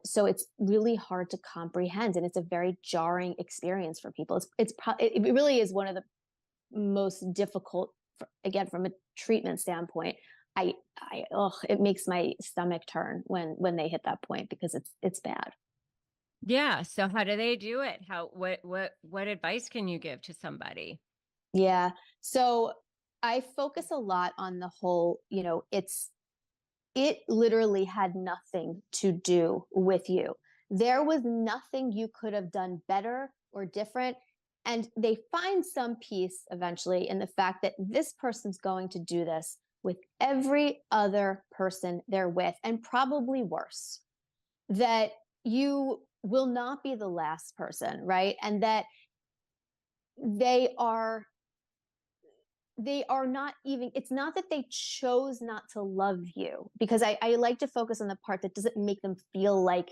So it's really hard to comprehend, and it's a very jarring experience for people. It really is one of the most difficult, again, from a treatment standpoint. It makes my stomach turn when they hit that point, because it's bad. Yeah. So how do they do it? What advice can you give to somebody? Yeah. So I focus a lot on the whole, it literally had nothing to do with you. There was nothing you could have done better or different. And they find some peace eventually in the fact that this person's going to do this with every other person they're with, and probably worse. That you will not be the last person, right? And that they are not even, it's not that they chose not to love you, because I like to focus on the part that doesn't make them feel like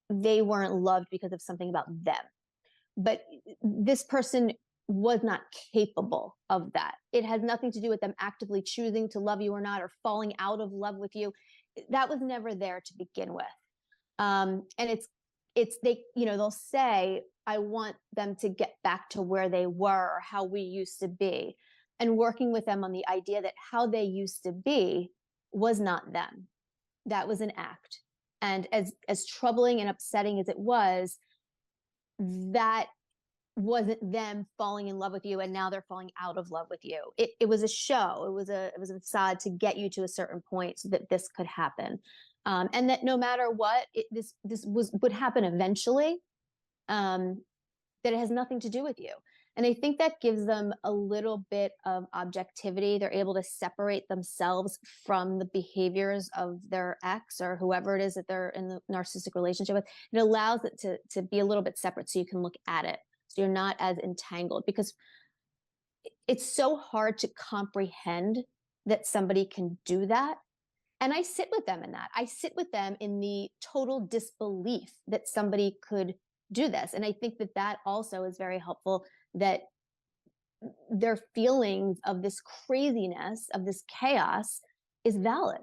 they weren't loved because of something about them. But this person was not capable of that. It has nothing to do with them actively choosing to love you or not, or falling out of love with you. That was never there to begin with. And they'll say, I want them to get back to where they were, or how we used to be. And working with them on the idea that how they used to be was not them. That was an act. And as troubling and upsetting as it was, that wasn't them falling in love with you and now they're falling out of love with you. It was a show. It was a facade to get you to a certain point so that this could happen. And that no matter what, this would happen eventually. That it has nothing to do with you. And I think that gives them a little bit of objectivity. They're able to separate themselves from the behaviors of their ex or whoever it is that they're in the narcissistic relationship with. It allows it to be a little bit separate, so you can look at it. So you're not as entangled, because it's so hard to comprehend that somebody can do that. And I sit with them in that. I sit with them in the total disbelief that somebody could do this. And I think that also is very helpful, that their feelings of this craziness, of this chaos, is valid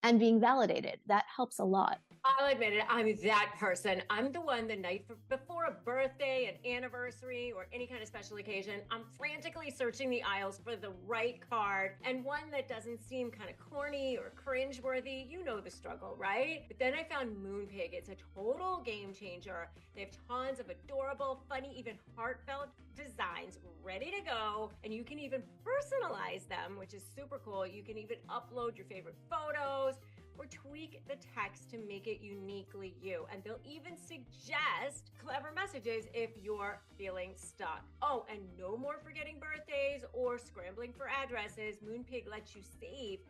and being validated. That helps a lot. I'll admit it, I'm that person. I'm the one the night before a birthday, an anniversary, or any kind of special occasion, I'm frantically searching the aisles for the right card, and one that doesn't seem kind of corny or cringeworthy. You know the struggle, right? But then I found Moonpig. It's a total game changer. They have tons of adorable, funny, even heartfelt designs ready to go, and you can even personalize them, which is super cool. You can even upload your favorite photos. or tweak the text to make it uniquely you. And they'll even suggest clever messages if you're feeling stuck. Oh, and no more forgetting birthdays or scrambling for addresses. Moonpig lets you save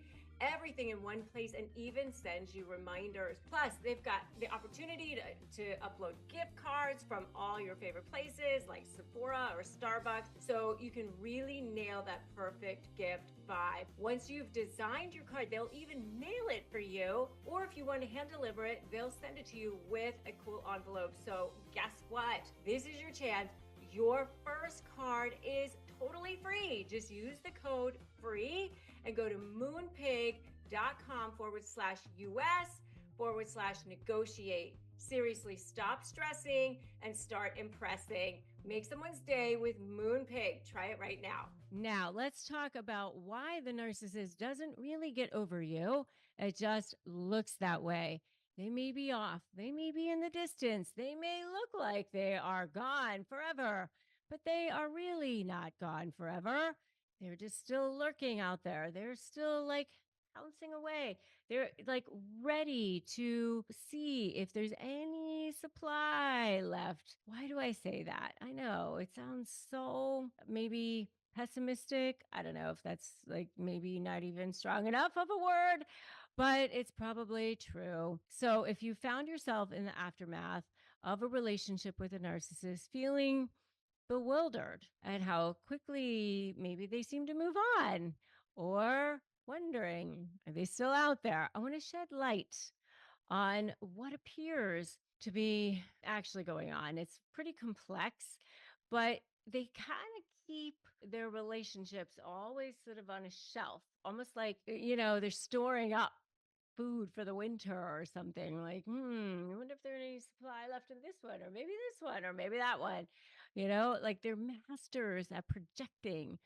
everything in one place and even sends you reminders. Plus, they've got the opportunity to upload gift cards from all your favorite places like Sephora or Starbucks, so you can really nail that perfect gift vibe. Once you've designed your card, they'll even mail it for you, or if you want to hand deliver it, they'll send it to you with a cool envelope. So guess what? This is your chance. Your first card is totally free. Just use the code FREE and go to moonpig.com/US/negotiate. Seriously, stop stressing and start impressing. Make someone's day with Moonpig. Try it right now. Now, let's talk about why the narcissist doesn't really get over you. It just looks that way. They may be off. They may be in the distance. They may look like they are gone forever, but they are really not gone forever. They're just still lurking out there. They're still like pouncing away. They're like ready to see if there's any supply left. Why do I say that? I know it sounds so maybe pessimistic. I don't know if that's like maybe not even strong enough of a word, but it's probably true. So if you found yourself in the aftermath of a relationship with a narcissist feeling bewildered at how quickly maybe they seem to move on, or wondering, are they still out there? I want to shed light on what appears to be actually going on. It's pretty complex, but they kind of keep their relationships always sort of on a shelf, almost like, they're storing up food for the winter or something. Like, I wonder if there's any supply left in this one, or maybe this one, or maybe that one. Like they're masters at projecting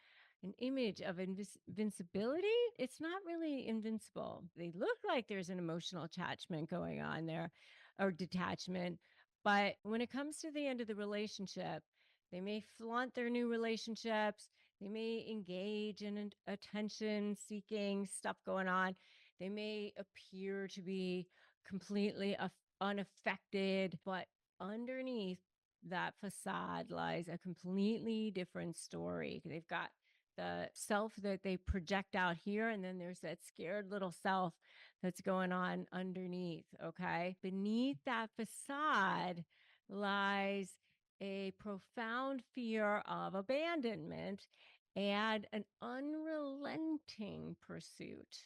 an image of invincibility. It's not really invincible. They look like there's an emotional attachment going on there, or detachment. But when it comes to the end of the relationship, they may flaunt their new relationships. They may engage in attention seeking stuff going on. They may appear to be completely unaffected, but underneath that facade lies a completely different story. They've got the self that they project out here, and then there's that scared little self that's going on underneath. Okay. Beneath that facade lies a profound fear of abandonment and an unrelenting pursuit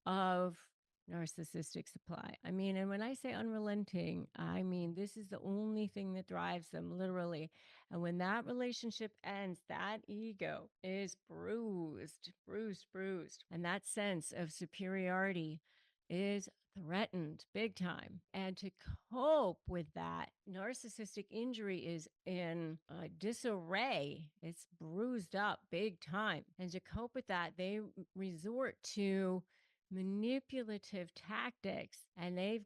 of narcissistic supply. I mean, and when I say unrelenting, I mean this is the only thing that drives them, literally. And when that relationship ends, that ego is bruised, bruised, bruised. And that sense of superiority is threatened big time. And to cope with that, narcissistic injury is in disarray. It's bruised up big time. And to cope with that, they resort to manipulative tactics, and they're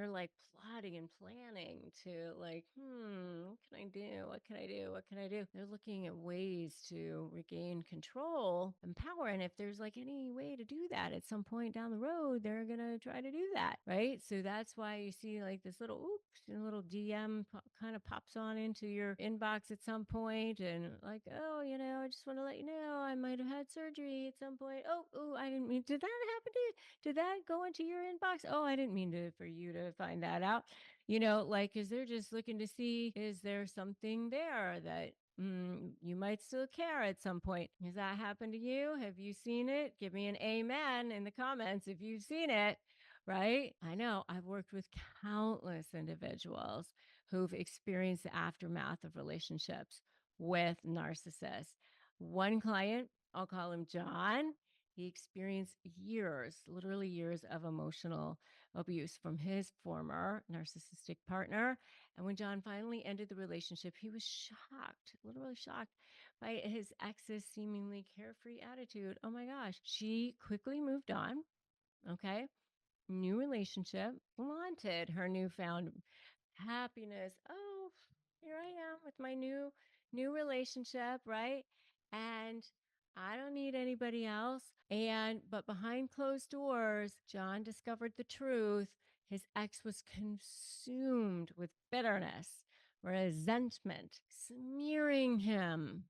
like plotting and planning to like, what can I do? What can I do? What can I do? They're looking at ways to regain control and power. And if there's like any way to do that at some point down the road, they're going to try to do that. Right. So that's why you see like this little, little DM kind of pops on into your inbox at some point, and like, oh, I just want to let you know I might have had surgery at some point. Oh, I didn't mean, did that happen to you? Did that go into your inbox? Oh, I didn't mean for you to find that out. Like, is they're just looking to see, is there something there that you might still care at some point? Has that happened to you? Have you seen it? Give me an amen in the comments if you've seen it. Right? I know I've worked with countless individuals who've experienced the aftermath of relationships with narcissists. One client, I'll call him John, he experienced years, literally years of emotional abuse from his former narcissistic partner. And when John finally ended the relationship, he was shocked, literally shocked by his ex's seemingly carefree attitude. Oh my gosh. She quickly moved on. Okay. New relationship, flaunted her newfound happiness. Oh, here I am with my new relationship, right? And I don't need anybody else. But behind closed doors, John discovered the truth. His ex was consumed with bitterness, resentment, smearing him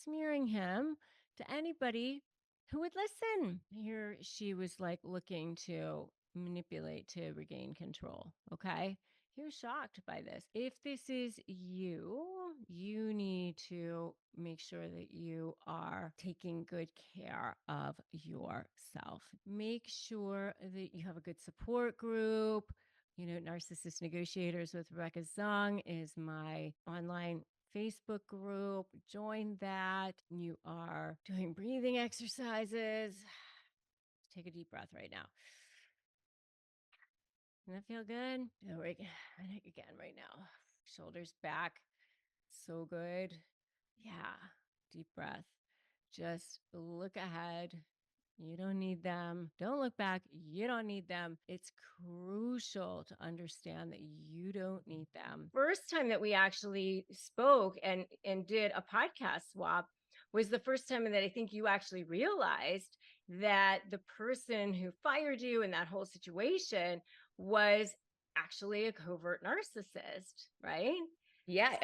to anybody who would listen. Here she was like looking to manipulate to regain control. Okay. He was shocked by this. If this is you, you need to make sure that you are taking good care of yourself. Make sure that you have a good support group. You know, Narcissist Negotiators with Rebecca Zung is my online Facebook group. Join that. You are doing breathing exercises. Take a deep breath right now. Doesn't that feel good? Again right now. Shoulders back. So good. Yeah. Deep breath. Just look ahead. You don't need them. Don't look back. You don't need them. It's crucial to understand that you don't need them. First time that we actually spoke and did a podcast swap was the first time that I think you actually realized that the person who fired you in that whole situation was actually a covert narcissist, right? Yeah,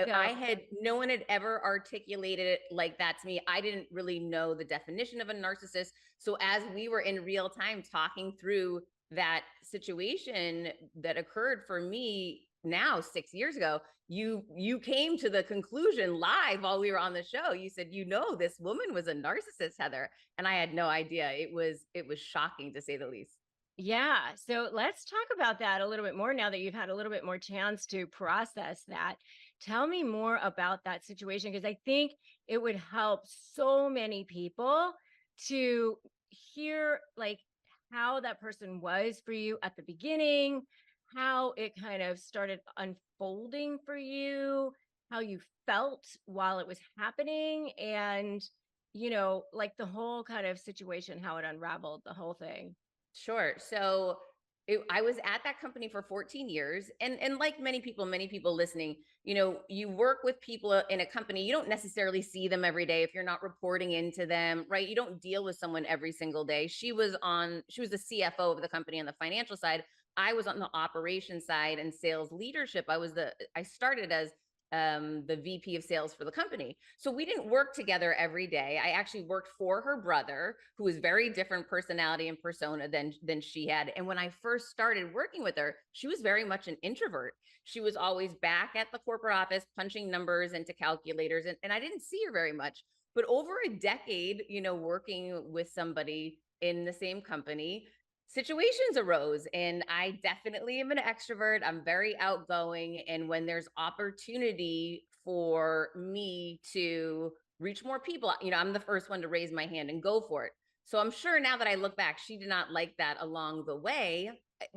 no one had ever articulated it like that to me. I didn't really know the definition of a narcissist. So as we were in real time talking through that situation that occurred for me now 6 years ago, you came to the conclusion live while we were on the show. You said, this woman was a narcissist, Heather. And I had no idea. It was shocking, to say the least. Yeah. So let's talk about that a little bit more now that you've had a little bit more chance to process that. Tell me more about that situation, because I think it would help so many people to hear like how that person was for you at the beginning, how it kind of started unfolding for you, how you felt while it was happening, and, like the whole kind of situation, how it unraveled, the whole thing. Sure. So I was at that company for 14 years. And like many people listening, you work with people in a company, you don't necessarily see them every day if you're not reporting into them, right? You don't deal with someone every single day. She was the CFO of the company on the financial side. I was on the operations side and sales leadership. I started as the VP of sales for the company. So we didn't work together every day. I actually worked for her brother, who was very different personality and persona than she had. And when I first started working with her, she was very much an introvert. She was always back at the corporate office, punching numbers into calculators. And I didn't see her very much. But over a decade, working with somebody in the same company, situations arose, and I definitely am an extrovert. I'm very outgoing. And when there's opportunity for me to reach more people, I'm the first one to raise my hand and go for it. So I'm sure now that I look back, she did not like that along the way,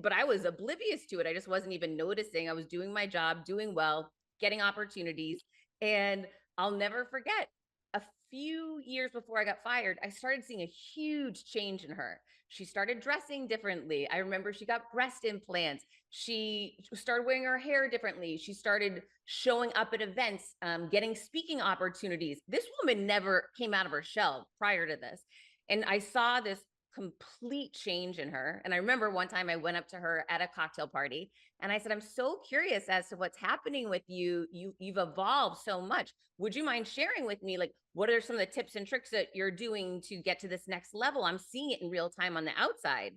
but I was oblivious to it. I just wasn't even noticing. I was doing my job, doing well, getting opportunities. And I'll never forget, a few years before I got fired, I started seeing a huge change in her. She started dressing differently. I remember she got breast implants. She started wearing her hair differently. She started showing up at events, getting speaking opportunities. This woman never came out of her shell prior to this. And I saw this complete change in her. And I remember one time I went up to her at a cocktail party and I said, I'm so curious as to what's happening with you. You've evolved so much. Would you mind sharing with me, like, what are some of the tips and tricks that you're doing to get to this next level? I'm seeing it in real time on the outside.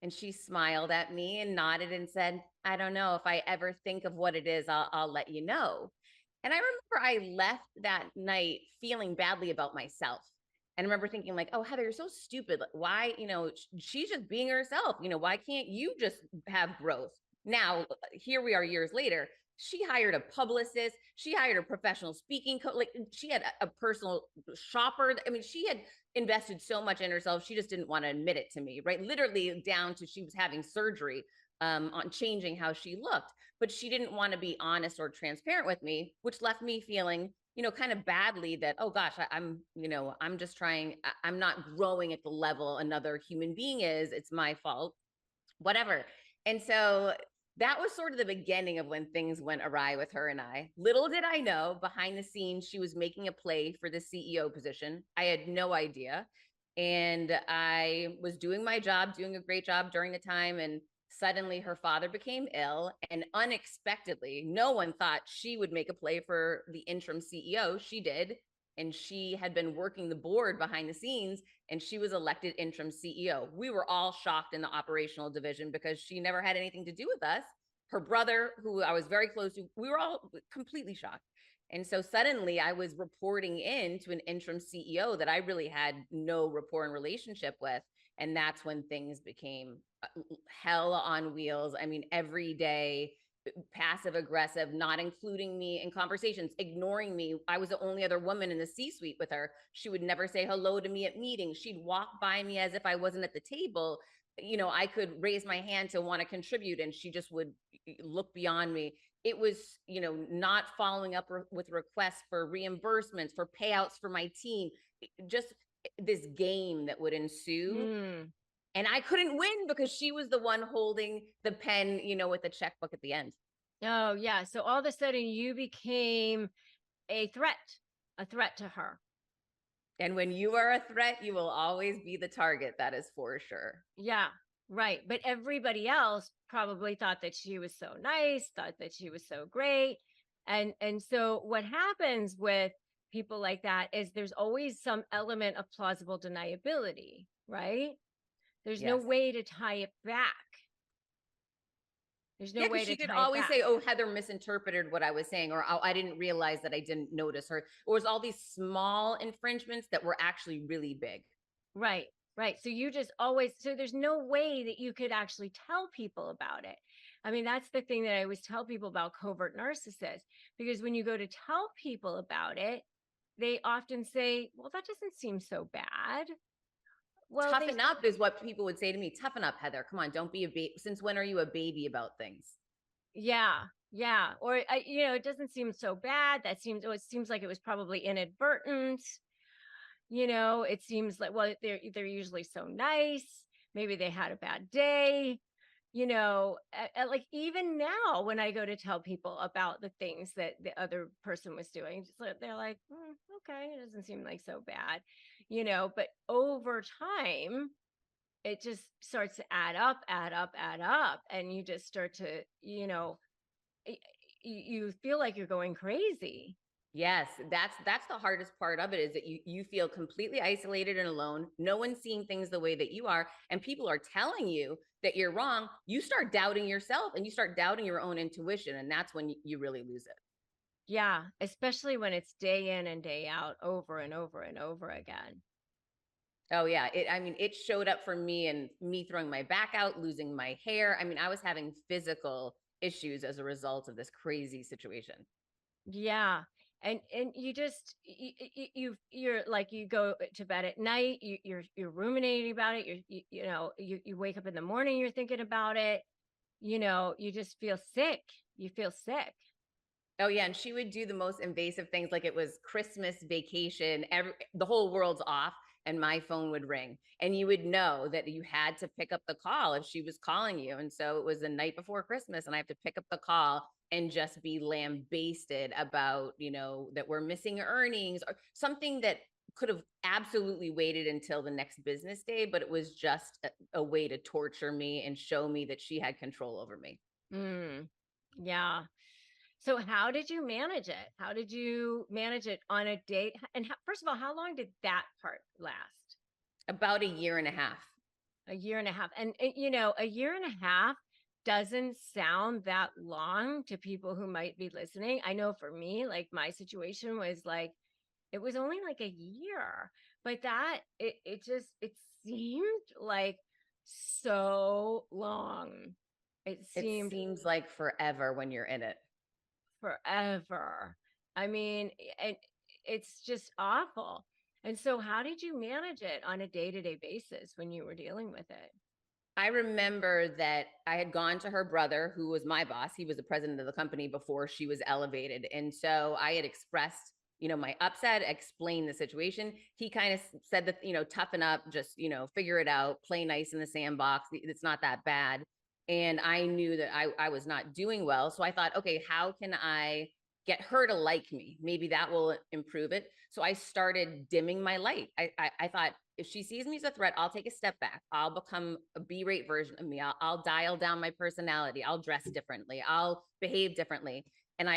And she smiled at me and nodded and said, I don't know. If I ever think of what it is, I'll let you know. And I remember I left that night feeling badly about myself. And I remember thinking like, oh, Heather, you're so stupid. Like, why, she's just being herself. Why can't you just have growth? Now, here we are years later. She hired a publicist. She hired a professional speaking coach. Like, she had a personal shopper. I mean, she had invested so much in herself. She just didn't want to admit it to me, right? Literally down to she was having surgery on changing how she looked. But she didn't want to be honest or transparent with me, which left me feeling, kind of badly that, oh gosh, I'm just trying, I'm not growing at the level another human being is. It's my fault, whatever. And so that was sort of the beginning of when things went awry with her and I. Little did I know, behind the scenes, she was making a play for the CEO position. I had no idea. And I was doing my job, doing a great job during the time. And suddenly her father became ill. And unexpectedly, no one thought she would make a play for the interim CEO. She did. And she had been working the board behind the scenes, and she was elected interim CEO. We were all shocked in the operational division because she never had anything to do with us. Her brother, who I was very close to, we were all completely shocked. And so suddenly I was reporting in to an interim CEO that I really had no rapport and relationship with. And that's when things became hell on wheels. I mean, every day, passive aggressive, not including me in conversations, ignoring me. I was the only other woman in the C-suite with her. She would never say hello to me at meetings. She'd walk by me as if I wasn't at the table. You know, I could raise my hand to want to contribute, and she just would look beyond me. It was, you know, not following up with requests for reimbursements, for payouts for my team, just this game that would ensue. And I couldn't win because she was the one holding the pen, you know, with the checkbook at the end. Oh, yeah. So all of a sudden you became a threat to her. And when you are a threat, you will always be the target. That is for sure. Yeah, right. But everybody else probably thought that she was so nice, thought that she was so great. And so what happens with people like that is there's always some element of plausible deniability, right? There's no way to tie it back. There's no way to tie it back. She could always say, oh, Heather misinterpreted what I was saying, or oh, I didn't realize that I didn't notice her. Or it was all these small infringements that were actually really big. Right, right. So you just always, so there's no way that you could actually tell people about it. I mean, that's the thing that I always tell people about covert narcissists, because when you go to tell people about it, they often say, well, that doesn't seem so bad. Well, toughen up is what people would say to me. Toughen up, Heather. Come on, don't be a baby. Since when are you a baby about things? Yeah, yeah. Or you know, it doesn't seem so bad. It seems like it was probably inadvertent. You know, it seems like, well, they're usually so nice. Maybe they had a bad day. You know, like even now when I go to tell people about the things that the other person was doing, they're like, okay, it doesn't seem like so bad, you know, but over time, it just starts to add up. And you just start to, you know, you feel like you're going crazy. Yes, that's the hardest part of it, is that you feel completely isolated and alone. No one's seeing things the way that you are, and people are telling you that you're wrong. You start doubting yourself, and you start doubting your own intuition, and that's when you really lose it. Yeah, especially when it's day in and day out, over and over and over again. Oh yeah, I mean, it showed up for me, and me throwing my back out, losing my hair. I mean, I was having physical issues as a result of this crazy situation. Yeah. And you just you're like, you go to bed at night, you're ruminating about it, you know, you wake up in the morning, you're thinking about it, you know, you just feel sick. You feel sick. Oh yeah, and she would do the most invasive things, like it was Christmas vacation, the whole world's off, and my phone would ring, and you would know that you had to pick up the call if she was calling you. And so it was the night before Christmas, and I have to pick up the call and just be lambasted about, you know, that we're missing earnings or something that could have absolutely waited until the next business day, but it was just a way to torture me and show me that she had control over me. Yeah. So how did you manage it? How did you manage it on a date? And first of all, how long did that part last? About a year and a half. A year and a half. And you know, a year and a half doesn't sound that long to people who might be listening. I know for me, like my situation was like, it was only like a year, but that it seemed like so long. It seems like forever when you're in it. Forever. I mean, it's just awful. And so how did you manage it on a day-to-day basis when you were dealing with it? I remember that I had gone to her brother, who was my boss. He was the president of the company before she was elevated. And so I had expressed, you know, my upset, explained the situation. He kind of said that, you know, toughen up, just, you know, figure it out, play nice in the sandbox. It's not that bad. And I knew that I was not doing well. So I thought, okay, how can I get her to like me? Maybe that will improve it. So I started dimming my light. I thought, if she sees me as a threat, I'll take a step back. I'll become a B-rate version of me. I'll dial down my personality. I'll dress differently. I'll behave differently. And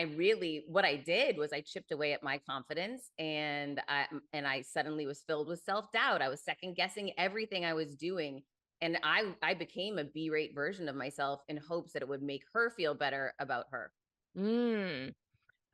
what I did was I chipped away at my confidence, and I suddenly was filled with self-doubt. I was second guessing everything I was doing. And I became a B-rate version of myself in hopes that it would make her feel better about her. Mm.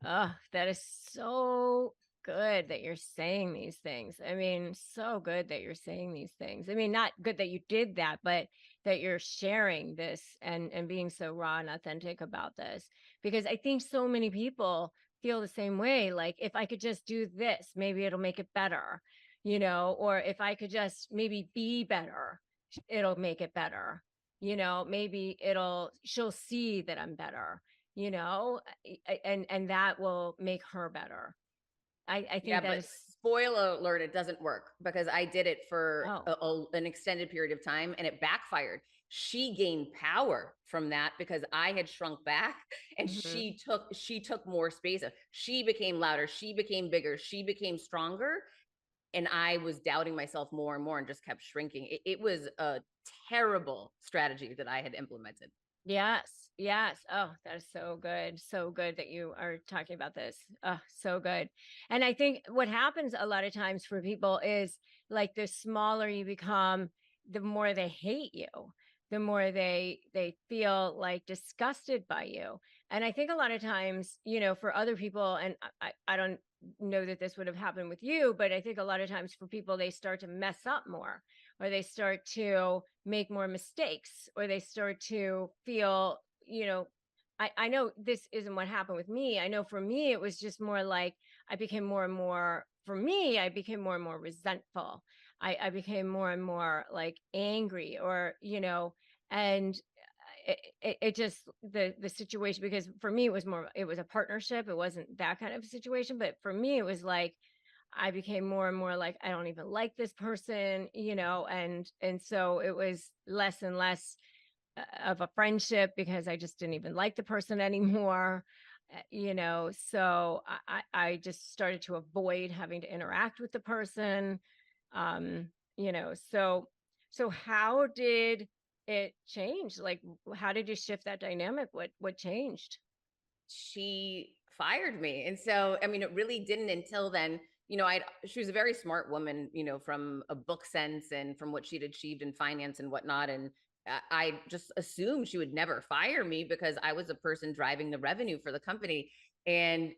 Oh, that is so good that you're saying these things. I mean, so good that you're saying these things. I mean, not good that you did that, but that you're sharing this and being so raw and authentic about this. Because I think so many people feel the same way. Like, if I could just do this, maybe it'll make it better, or if I could just maybe be better, it'll make it better. Maybe she'll see that I'm better, and that will make her better. I Yeah, think that but is. spoiler alert, it doesn't work, because I did it for Oh. an extended period of time and it backfired. She gained power from that because I had shrunk back, and Mhm. she took more space. She became louder, she became bigger, she became stronger, and I was doubting myself more and more and just kept shrinking. It was a terrible strategy that I had implemented. Yes, yes. Oh, that is so good. So good that you are talking about this. Oh, so good. And I think what happens a lot of times for people is, like, the smaller you become, the more they hate you, the more they feel like disgusted by you. And I think a lot of times, for other people, and I don't know that this would have happened with you, but I think a lot of times for people, they start to mess up more, or they start to make more mistakes, or they start to feel, I know this isn't what happened with me. I know for me, it was just more like I became more and more, for me, I became more and more resentful. I became more and more like angry, or, and it just, the situation, because for me, it was a partnership. It wasn't that kind of situation. But for me, it was like, I became more and more like, I don't even like this person, and so it was less and less of a friendship, because I just didn't even like the person anymore. So I just started to avoid having to interact with the person. Um, so how did it change? Like, how did you shift that dynamic? What changed? She fired me. And so, I mean, it really didn't until then. She was a very smart woman, from a book sense and from what she'd achieved in finance and whatnot. And I just assumed she would never fire me because I was a person driving the revenue for the company. And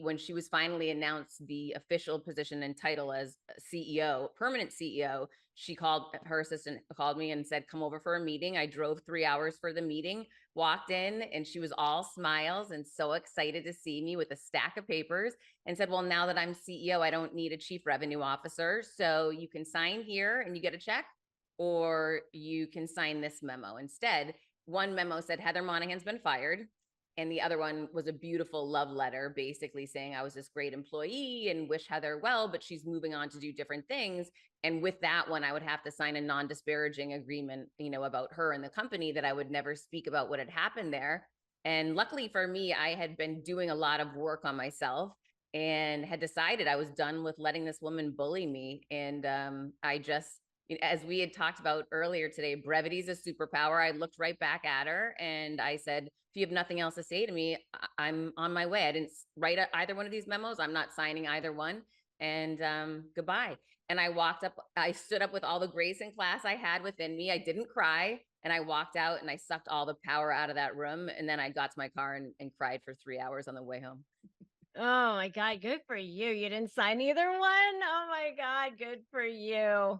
when she was finally announced the official position and title as CEO, permanent CEO, her assistant called me and said, come over for a meeting. I drove 3 hours for the meeting, walked in, and she was all smiles and so excited to see me with a stack of papers, and said, well, now that I'm CEO, I don't need a chief revenue officer. So you can sign here and you get a check, or you can sign this memo instead. One memo said Heather Monahan's been fired. And the other one was a beautiful love letter, basically saying I was this great employee and wish Heather well, but she's moving on to do different things. And with that one, I would have to sign a non-disparaging agreement, about her and the company, that I would never speak about what had happened there. And luckily for me, I had been doing a lot of work on myself and had decided I was done with letting this woman bully me. And I just, as we had talked about earlier today, brevity is a superpower. I looked right back at her and I said, if you have nothing else to say to me, I'm on my way. I didn't write either one of these memos. I'm not signing either one. And goodbye. And I stood up with all the grace and class I had within me. I didn't cry. And I walked out and I sucked all the power out of that room. And then I got to my car and cried for 3 hours on the way home. Oh my God, good for you. You didn't sign either one? Oh my God, good for you.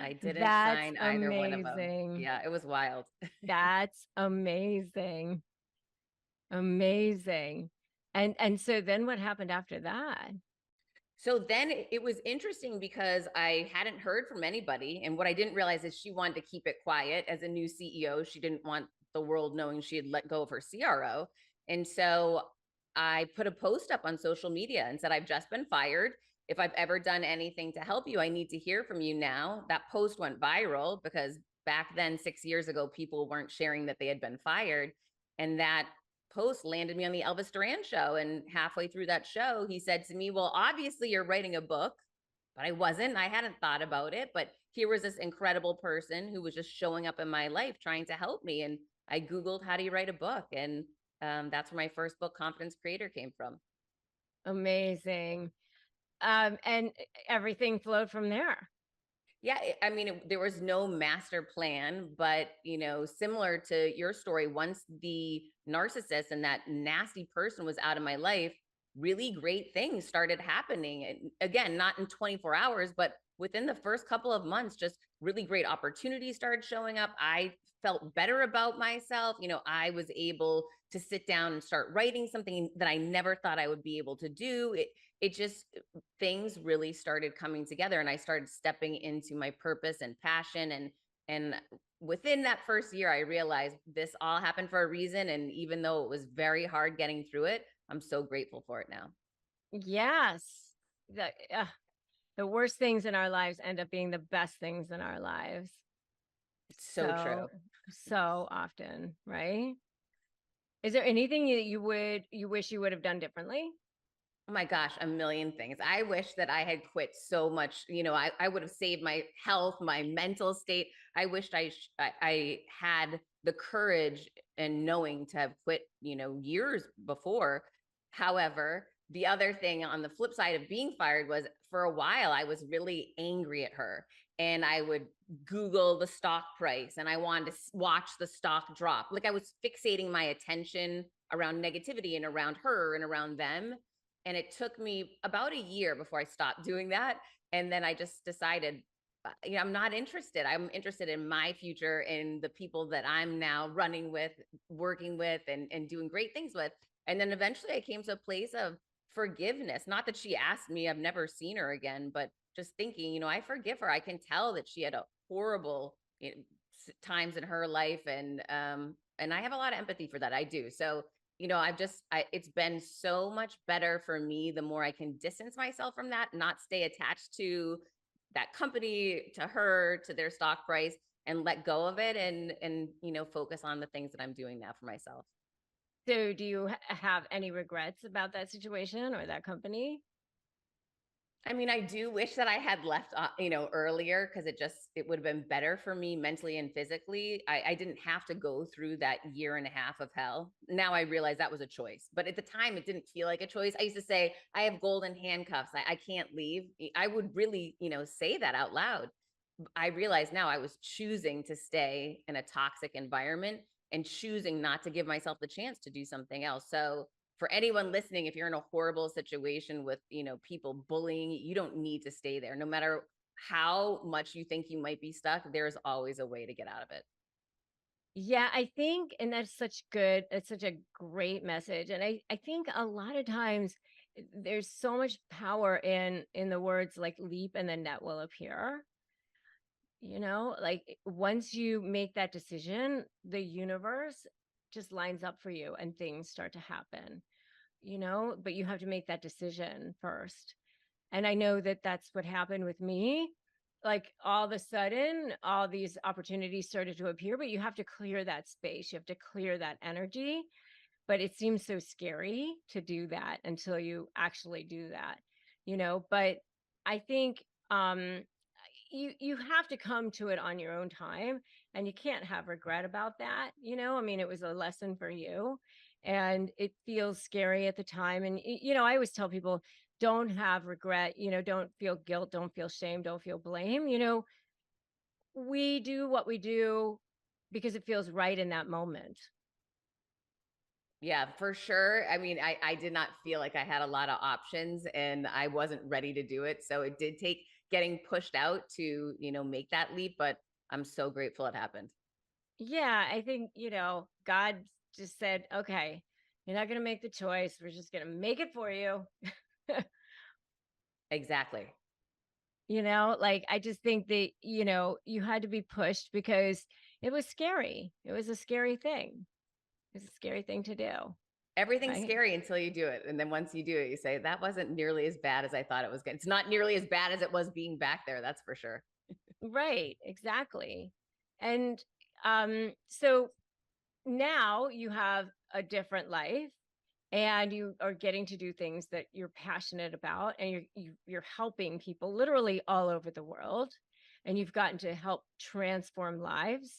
I didn't That's sign either one of them. amazing. Yeah, it was wild. That's amazing. Amazing. And so then what happened after that? So then it was interesting because I hadn't heard from anybody. And what I didn't realize is she wanted to keep it quiet as a new CEO. She didn't want the world knowing she had let go of her CRO. And so I put a post up on social media and said, I've just been fired. If I've ever done anything to help you, I need to hear from you now. That post went viral because back then, 6 years ago, people weren't sharing that they had been fired. And that post landed me on the Elvis Duran show. And halfway through that show, he said to me, well, obviously you're writing a book, but I wasn't. I hadn't thought about it. But here was this incredible person who was just showing up in my life trying to help me. And I Googled, how do you write a book? And that's where my first book, Confidence Creator, came from. Amazing. And everything flowed from there. Yeah, I mean, there was no master plan, but, you know, similar to your story, once the narcissist and that nasty person was out of my life, really great things started happening. And again, not in 24 hours, but within the first couple of months, just really great opportunities started showing up. I felt better about myself. You know, I was able to sit down and start writing something that I never thought I would be able to do. It just, things really started coming together, and I started stepping into my purpose and passion. And within that first year, I realized this all happened for a reason. And even though it was very hard getting through it, I'm so grateful for it now. Yes. The worst things in our lives end up being the best things in our lives. It's so true. So often, right? Is there anything you wish you would have done differently? Oh my gosh, a million things. I wish that I had quit so much. You know, I would have saved my health, my mental state. I wished I had the courage and knowing to have quit, you know, years before. However, the other thing on the flip side of being fired was, for a while, I was really angry at her. And I would Google the stock price and I wanted to watch the stock drop. Like, I was fixating my attention around negativity and around her and around them. And it took me about a year before I stopped doing that. And then I just decided, you know, I'm not interested. I'm interested in my future and the people that I'm now running with, working with, and doing great things with. And then eventually I came to a place of forgiveness. Not that she asked me, I've never seen her again, but just thinking, you know, I forgive her. I can tell that she had a horrible, you know, times in her life. And I have a lot of empathy for that. I do. So, you know, it's been so much better for me the more I can distance myself from that, not stay attached to that company, to her, to their stock price, and let go of it, and you know, focus on the things that I'm doing now for myself. So do you have any regrets about that situation or that company? I mean, I do wish that I had left, you know, earlier, because it would have been better for me mentally and physically. I didn't have to go through that year and a half of hell. Now I realize that was a choice, but at the time it didn't feel like a choice. I used to say, I have golden handcuffs. I can't leave. I would really, you know, say that out loud. I realize now I was choosing to stay in a toxic environment and choosing not to give myself the chance to do something else. So for anyone listening, if you're in a horrible situation with, you know, people bullying, you don't need to stay there. No matter how much you think you might be stuck, there's always a way to get out of it. Yeah, I think, and it's such a great message. And I think a lot of times there's so much power in the words like leap and the net will appear. You know, like once you make that decision, the universe just lines up for you and things start to happen, you know, but you have to make that decision first. And I know that that's what happened with me. Like all of a sudden, all these opportunities started to appear, but you have to clear that space. You have to clear that energy. But it seems so scary to do that until you actually do that, you know. But I think you have to come to it on your own time, and you can't have regret about that, you know. I mean, it was a lesson for you, and it feels scary at the time. And you know, I always tell people, don't have regret, you know, don't feel guilt, don't feel shame, don't feel blame, you know. We do what we do because it feels right in that moment. Yeah, for sure. I mean, I did not feel like I had a lot of options, and I wasn't ready to do it. So it did take getting pushed out to, you know, make that leap, but I'm so grateful it happened. Yeah, I think, you know, God just said, okay, you're not going to make the choice, we're just going to make it for you. Exactly. You know, like I just think that, you know, you had to be pushed because it was scary. It was a scary thing. It's a scary thing to do. Everything's Right. scary until you do it. And then once you do it, you say, that wasn't nearly as bad as I thought it was going to. It's not nearly as bad as it was being back there. That's for sure. Right. Exactly. And so now you have a different life, and you are getting to do things that you're passionate about, and you're helping people literally all over the world, and you've gotten to help transform lives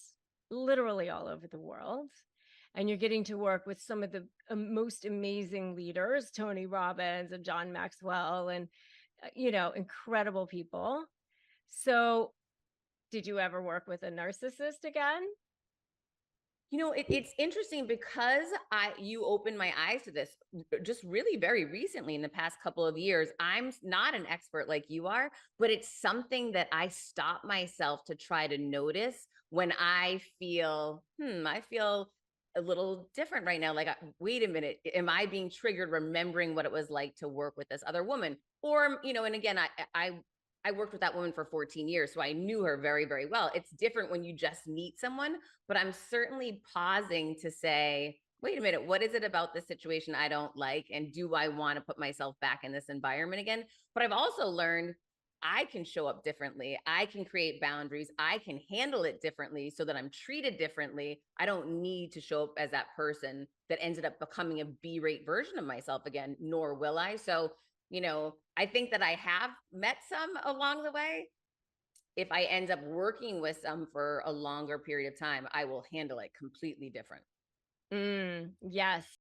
literally all over the world, and you're getting to work with some of the most amazing leaders, Tony Robbins and John Maxwell, and incredible people. So did you ever work with a narcissist again? It's interesting because you opened my eyes to this just really very recently in the past couple of years. I'm not an expert like you are, but it's something that I stop myself to try to notice when I feel a little different right now. Like, wait a minute, am I being triggered remembering what it was like to work with this other woman? Or, and again, I worked with that woman for 14 years, so I knew her very, very well. It's different when you just meet someone, but I'm certainly pausing to say, wait a minute, what is it about this situation I don't like? And do I want to put myself back in this environment again? But I've also learned I can show up differently. I can create boundaries. I can handle it differently so that I'm treated differently. I don't need to show up as that person that ended up becoming a B-rate version of myself again, nor will I. So I think that I have met some along the way. If I end up working with some for a longer period of time, I will handle it completely different. Yes.